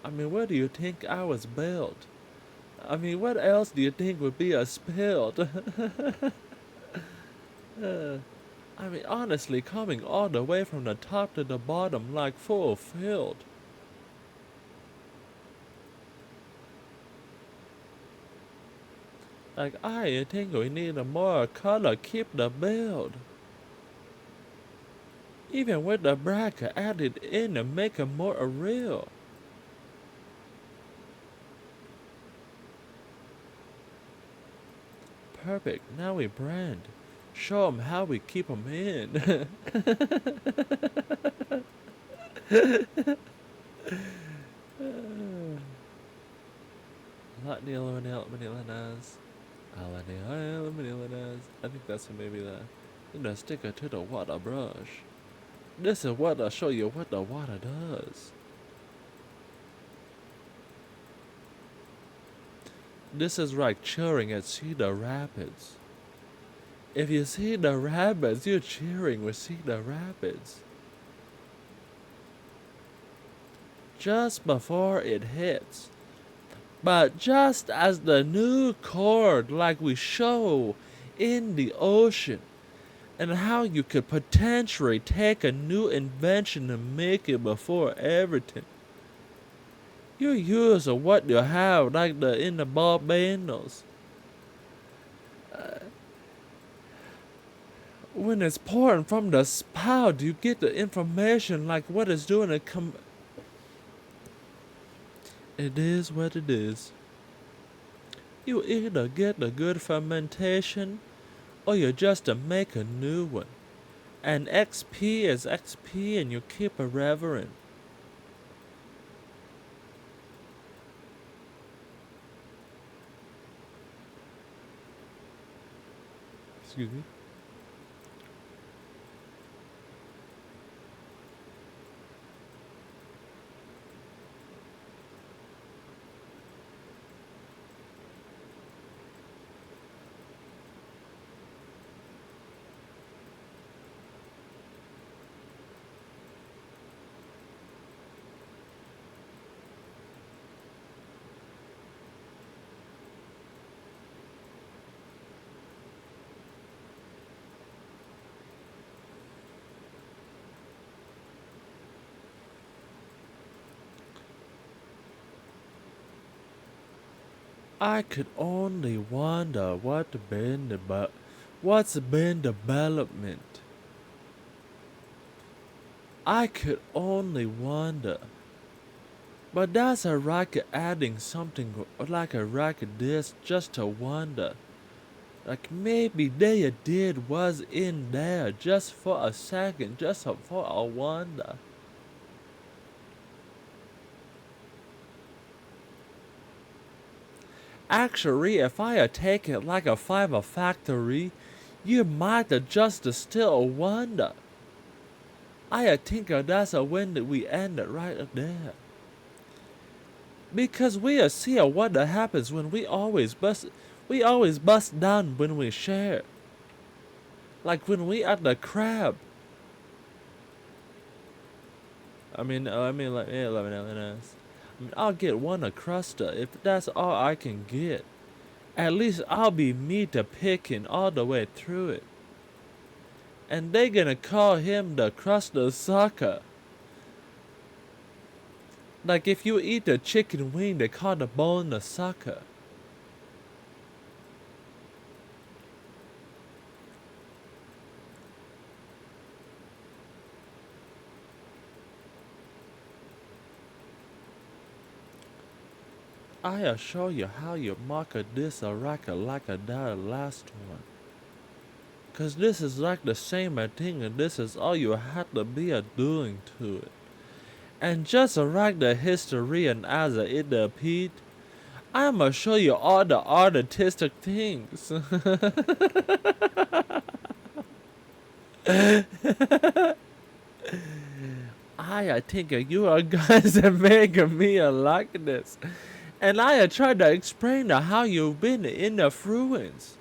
I mean, where do you think I was built? I mean, what else do you think would be a spilled? I mean, honestly, coming all the way from the top to the bottom like fulfilled. Like, I think we need a more color keep the build. Even with the bracket added in to make it more real. Perfect, now we brand. Show them how we keep them in. I think that's maybe the sticker to the water brush. This is what I'll show you what the water does. This is like cheering at Cedar Rapids. If you see the rapids, you're cheering with Cedar Rapids. Just before it hits. But just as the new chord like we show in the ocean, and how you could potentially take a new invention and make it before everything. You use what you have like in the Barbados. When it's pouring from the spout, you get the information like what it's doing. It is what it is. You either get the good fermentation, or you just make a new one. And XP is XP, and you keep it reverent. Excuse me. I could only wonder what's been development. I could only wonder. But that's a racket adding something like a racket disc just to wonder. Like maybe they did was in there just for a second, just for a wonder. Actually, if I take it like a fiber factory, you might just still wonder. I think that's when we end it right there. Because we see what happens when we always bust down when we share. Like when we at the crab. I'll get one a cruster if that's all I can get. At least I'll be meat to picking all the way through it. And they gonna call him the crusted sucker. Like if you eat the chicken wing, they call the bone the sucker. I'll show you how you mark a this a racket like a that last one. Cause this is like the same thing and this is all you had to be a doing to it. And just like the history and as it appeared, I'ma show you all the artistic things. I think you are guys are making me a like this. And I tried to explain how you've been in the ruins.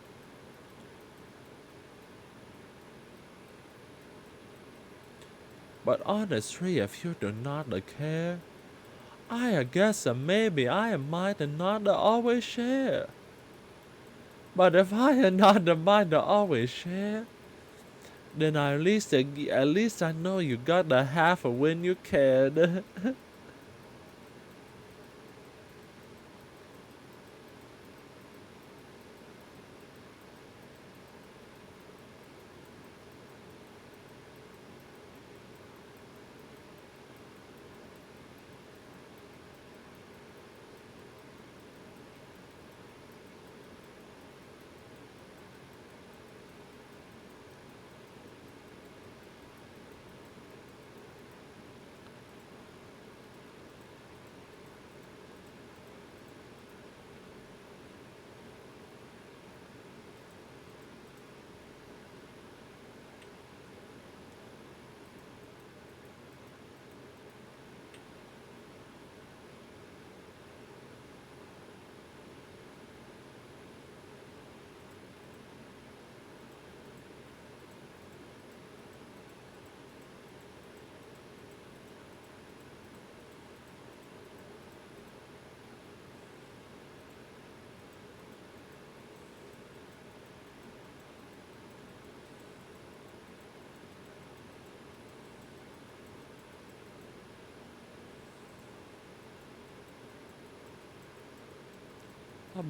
But honestly, if you do not care, I guess maybe I might not always share. But if I am not mind to always share, then at least I know you got the half of when you cared.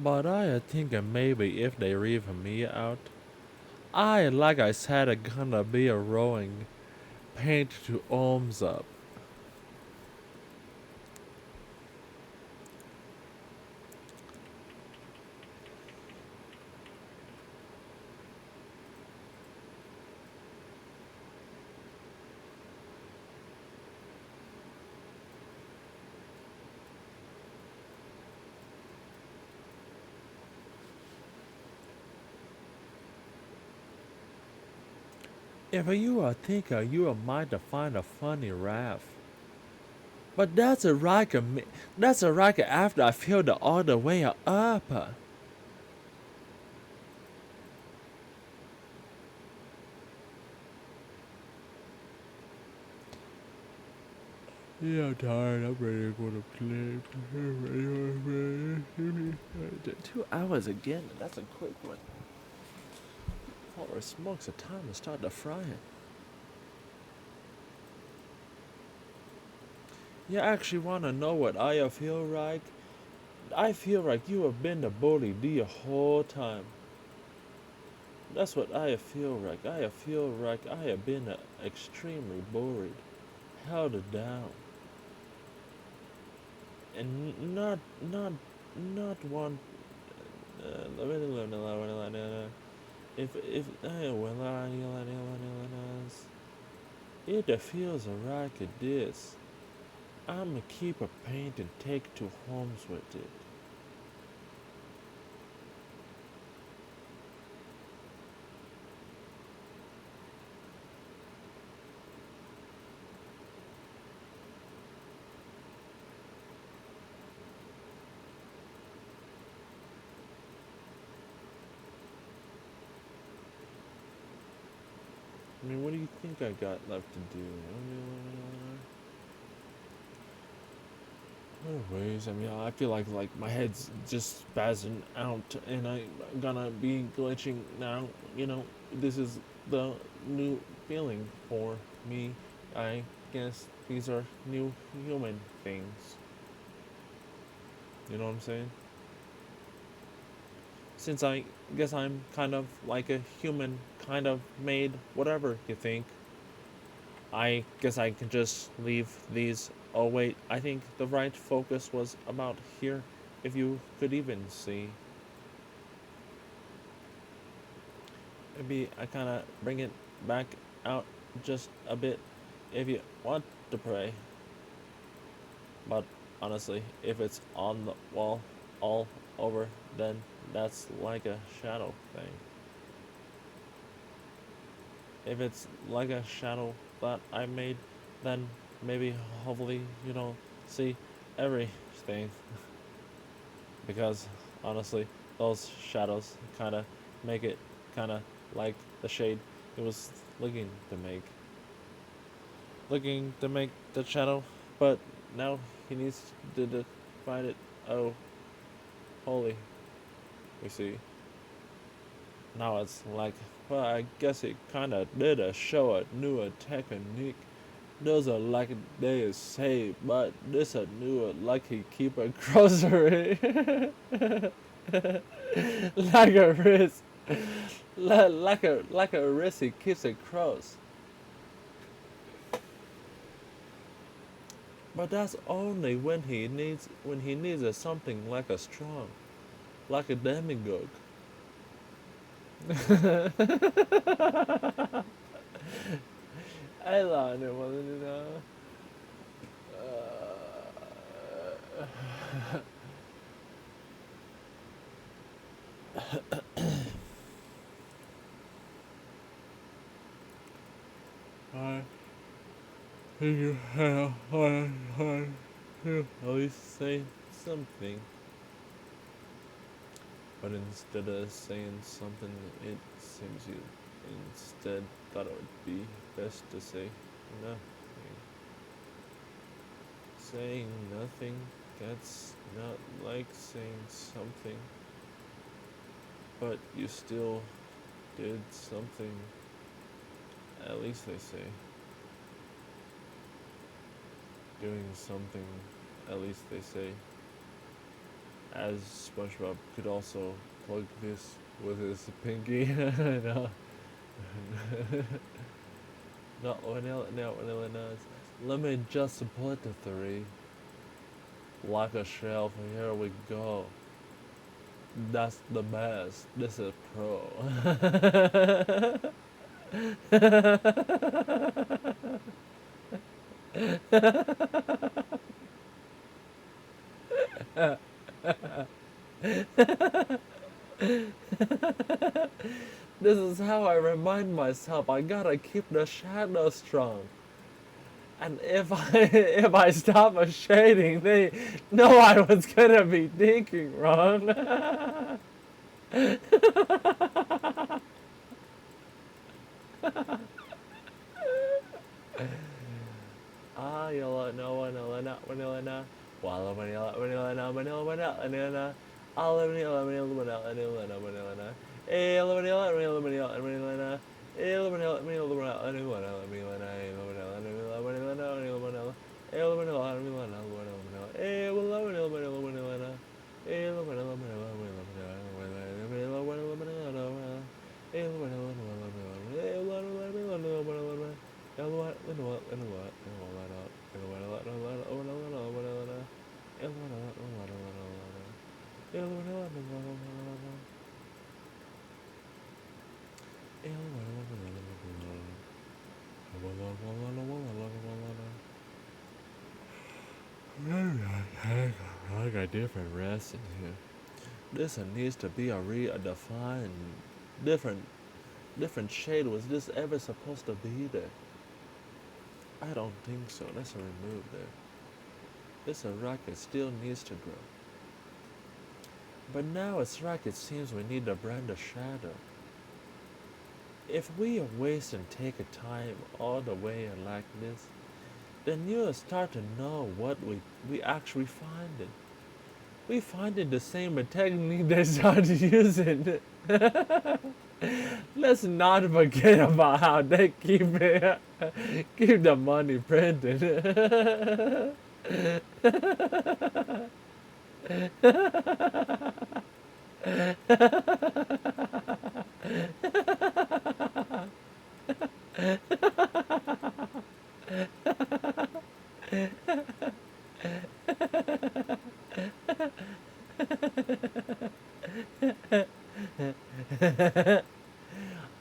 But I think maybe if they leave me out, like I said, gonna be a rowing paint to arms up. If you are thinker, you are might find a funny laugh. But that's a racket after I feel the all the way up. Yeah, I'm tired. I'm ready to go to sleep. 2 hours again. That's a quick one. Holy smokes, the time has started frying. You actually want to know what I feel like? I feel like you have been the bully the whole time. That's what I feel like. I feel like I have been extremely bullied, held down, and not one. If it feels like this, I'ma keep a paint and take to homes with it. I mean, what do you think I got left to do? Anyways, I mean, I feel like my head's just spazzing out, and I'm gonna be glitching now. You know, this is the new feeling for me. I guess these are new human things. You know what I'm saying? Since I guess I'm kind of like a human, kind of made whatever you think. I guess I can just leave these. Oh wait, I think the right focus was about here, if you could even see. Maybe I kinda bring it back out just a bit if you want to pray. But honestly, if it's on the wall all over, then that's like a shadow thing. If it's like a shadow that I made, then maybe hopefully you don't see everything. Because honestly, those shadows kinda make it kinda like the shade he was looking to make. Looking to make the shadow, but now he needs to define it. Oh, holy, we see. Now it's like, well, I guess he kinda did a show a new technique. Those are like they say, but this a new like he keep a grocery. Like a wrist, like a wrist he keeps it close. But that's only when he needs a something like a strong, like a demigod. I love it, you know. I you always say something, but instead of saying something, it seems you instead thought it would be best to say nothing. Saying nothing, that's not like saying something, but you still did something, at least they say. Doing something, at least they say. As SpongeBob could also plug this with his pinky. No. Not vanilla, no vanilla nuts. Let me just put the three. Like a shelf, here we go. That's the best. This is pro. This is how I remind myself I gotta keep the shadow strong. And if I if I stop a shading, they know I was gonna be thinking wrong. Ah, yellow, no, vanilla, not vanilla, not. Wallow, vanilla, vanilla, no, vanilla, vanilla, vanilla. Olive, vanilla, vanilla, vanilla, vanilla, no, vanilla, no. Ale, vanilla, vanilla, vanilla, vanilla, no. Ale, vanilla, vanilla, vanilla, vanilla, vanilla, no. Ale, vanilla, vanilla, vanilla, no, vanilla, vanilla. Ale, vanilla, vanilla, vanilla, vanilla. Ale, vanilla, vanilla, vanilla, vanilla, no. Ale, vanilla, vanilla, vanilla, vanilla, vanilla, vanilla, vanilla, no. Ale, vanilla, vanilla, vanilla, vanilla, vanilla, vanilla, vanilla. I got different rests in here. This needs to be a redefined, different, different shade. Was this ever supposed to be there? I don't think so. Let's remove there. This rocket still needs to grow. But now it's like it seems we need to brand a shadow. If we waste and take a time all the way like this, then you'll start to know what we actually find it. We find it the same technique they started using. Let's not forget about how they keep the money printed.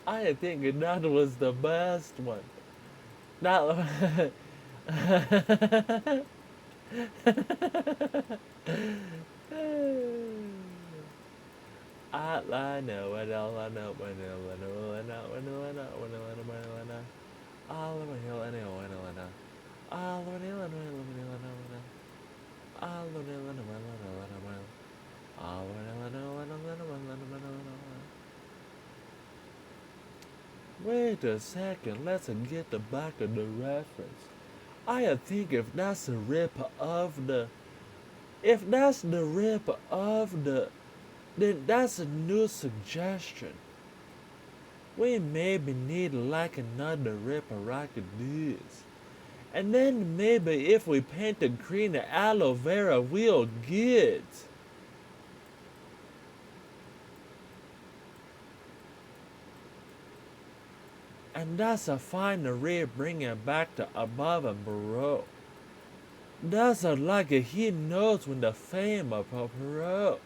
I think that was the best one. That I know, I know, I know, I know, I know, I know, I know, I know, I know, I know, I know. All over here, I know, I know, I know. All over here, I know, I know, I know, I know. All over here, I know, I know, I know, I know. All over here, I know, I know, I know, I know, I know, I know. Wait a second, let's get the back of the reference. I think if that's the rip of the, if that's the rip of the, then that's a new suggestion. We maybe need like another rip like this. And then maybe if we paint the green aloe vera, we'll get. And that's a fine array bringing back to above and below. That's a like a he knows when the fame of a pro.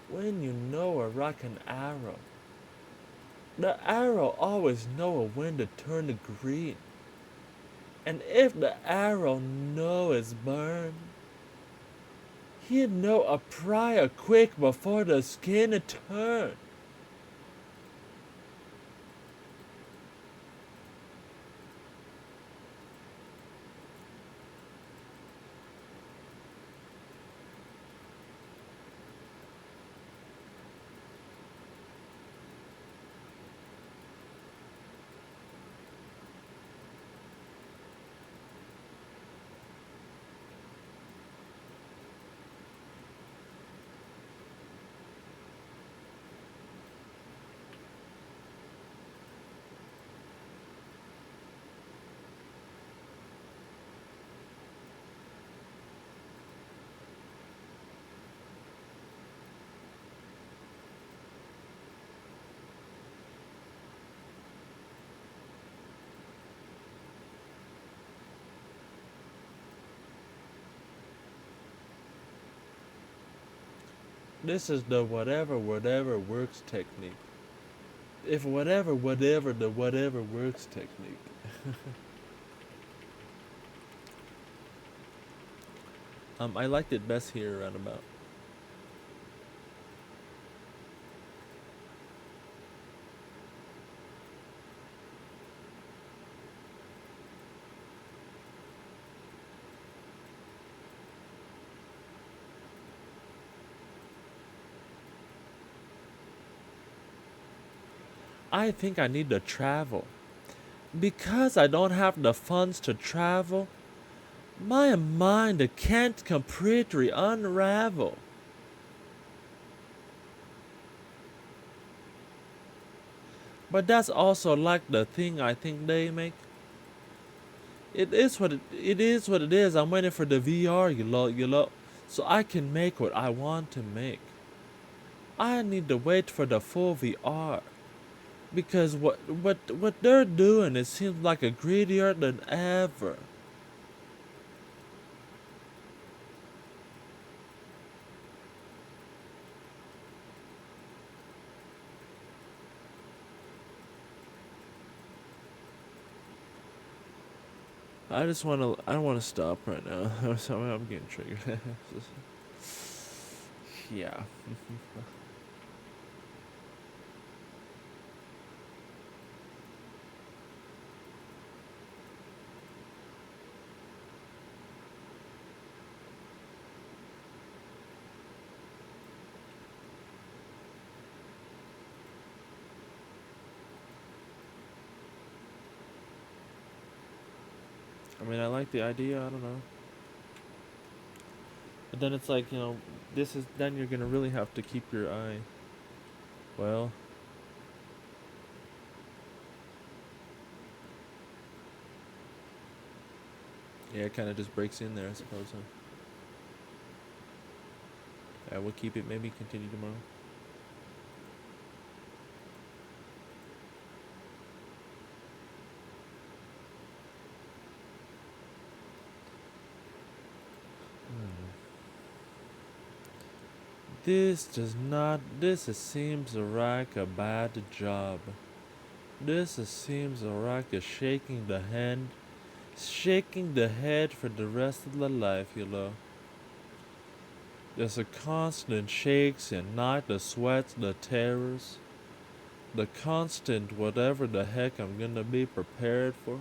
When you know a rock and arrow, the arrow always know when to turn to green. And if the arrow know is burned, he'd know a prior quick before the skin turn. This is the whatever works technique. If whatever the whatever works technique. I liked it best here around about. I think I need to travel. Because I don't have the funds to travel, my mind can't completely unravel. But that's also like the thing I think they make. It is it is what it is. I'm waiting for the VR, you know, so I can make what I want to make. I need to wait for the full VR. Because what they're doing, it seems like a greedier than ever. I don't wanna stop right now. Sorry, I'm getting triggered. Yeah. I mean, I like the idea. I don't know. But then it's like, this is then you're gonna really have to keep your eye. Well, yeah, it kind of just breaks in there, I suppose. Huh? Yeah, we'll keep it. Maybe continue tomorrow. This does not. This seems like a bad job. This seems like a shaking the head for the rest of the life. There's a constant shakes and night, the sweats, the terrors, the constant whatever the heck I'm gonna be prepared for.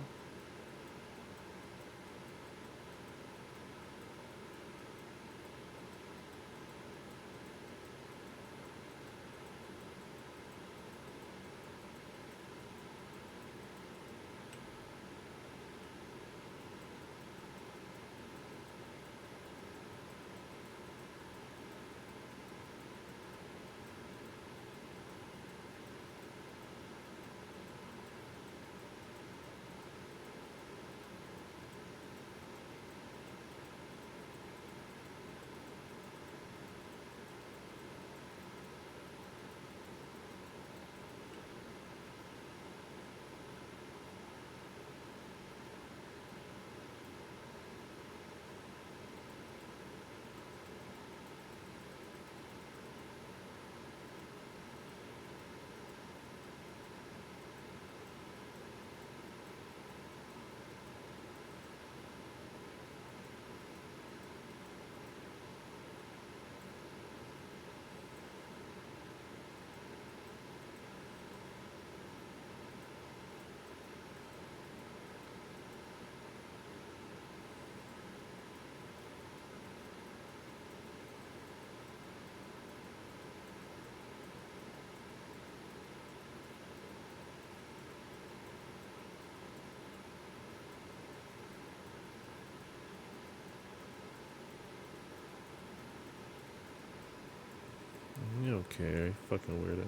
You don't care, fucking weirdo.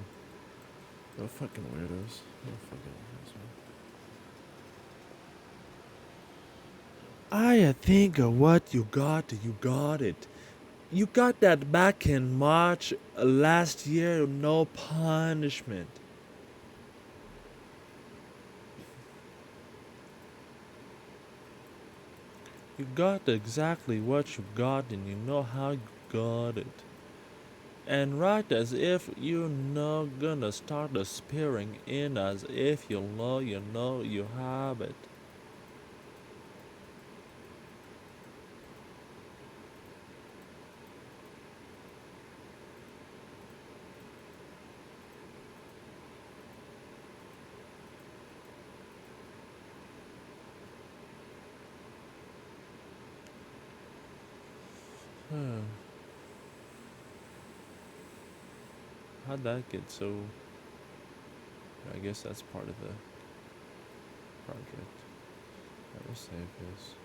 No fucking weirdos. No fucking weirdos, man. I think what you got it. You got that back in March last year, no punishment. You got exactly what you got and you know how you got it. And right as if you're not gonna start spearing in as if you know you have it. How'd that get so? I guess that's part of the project. I will save this.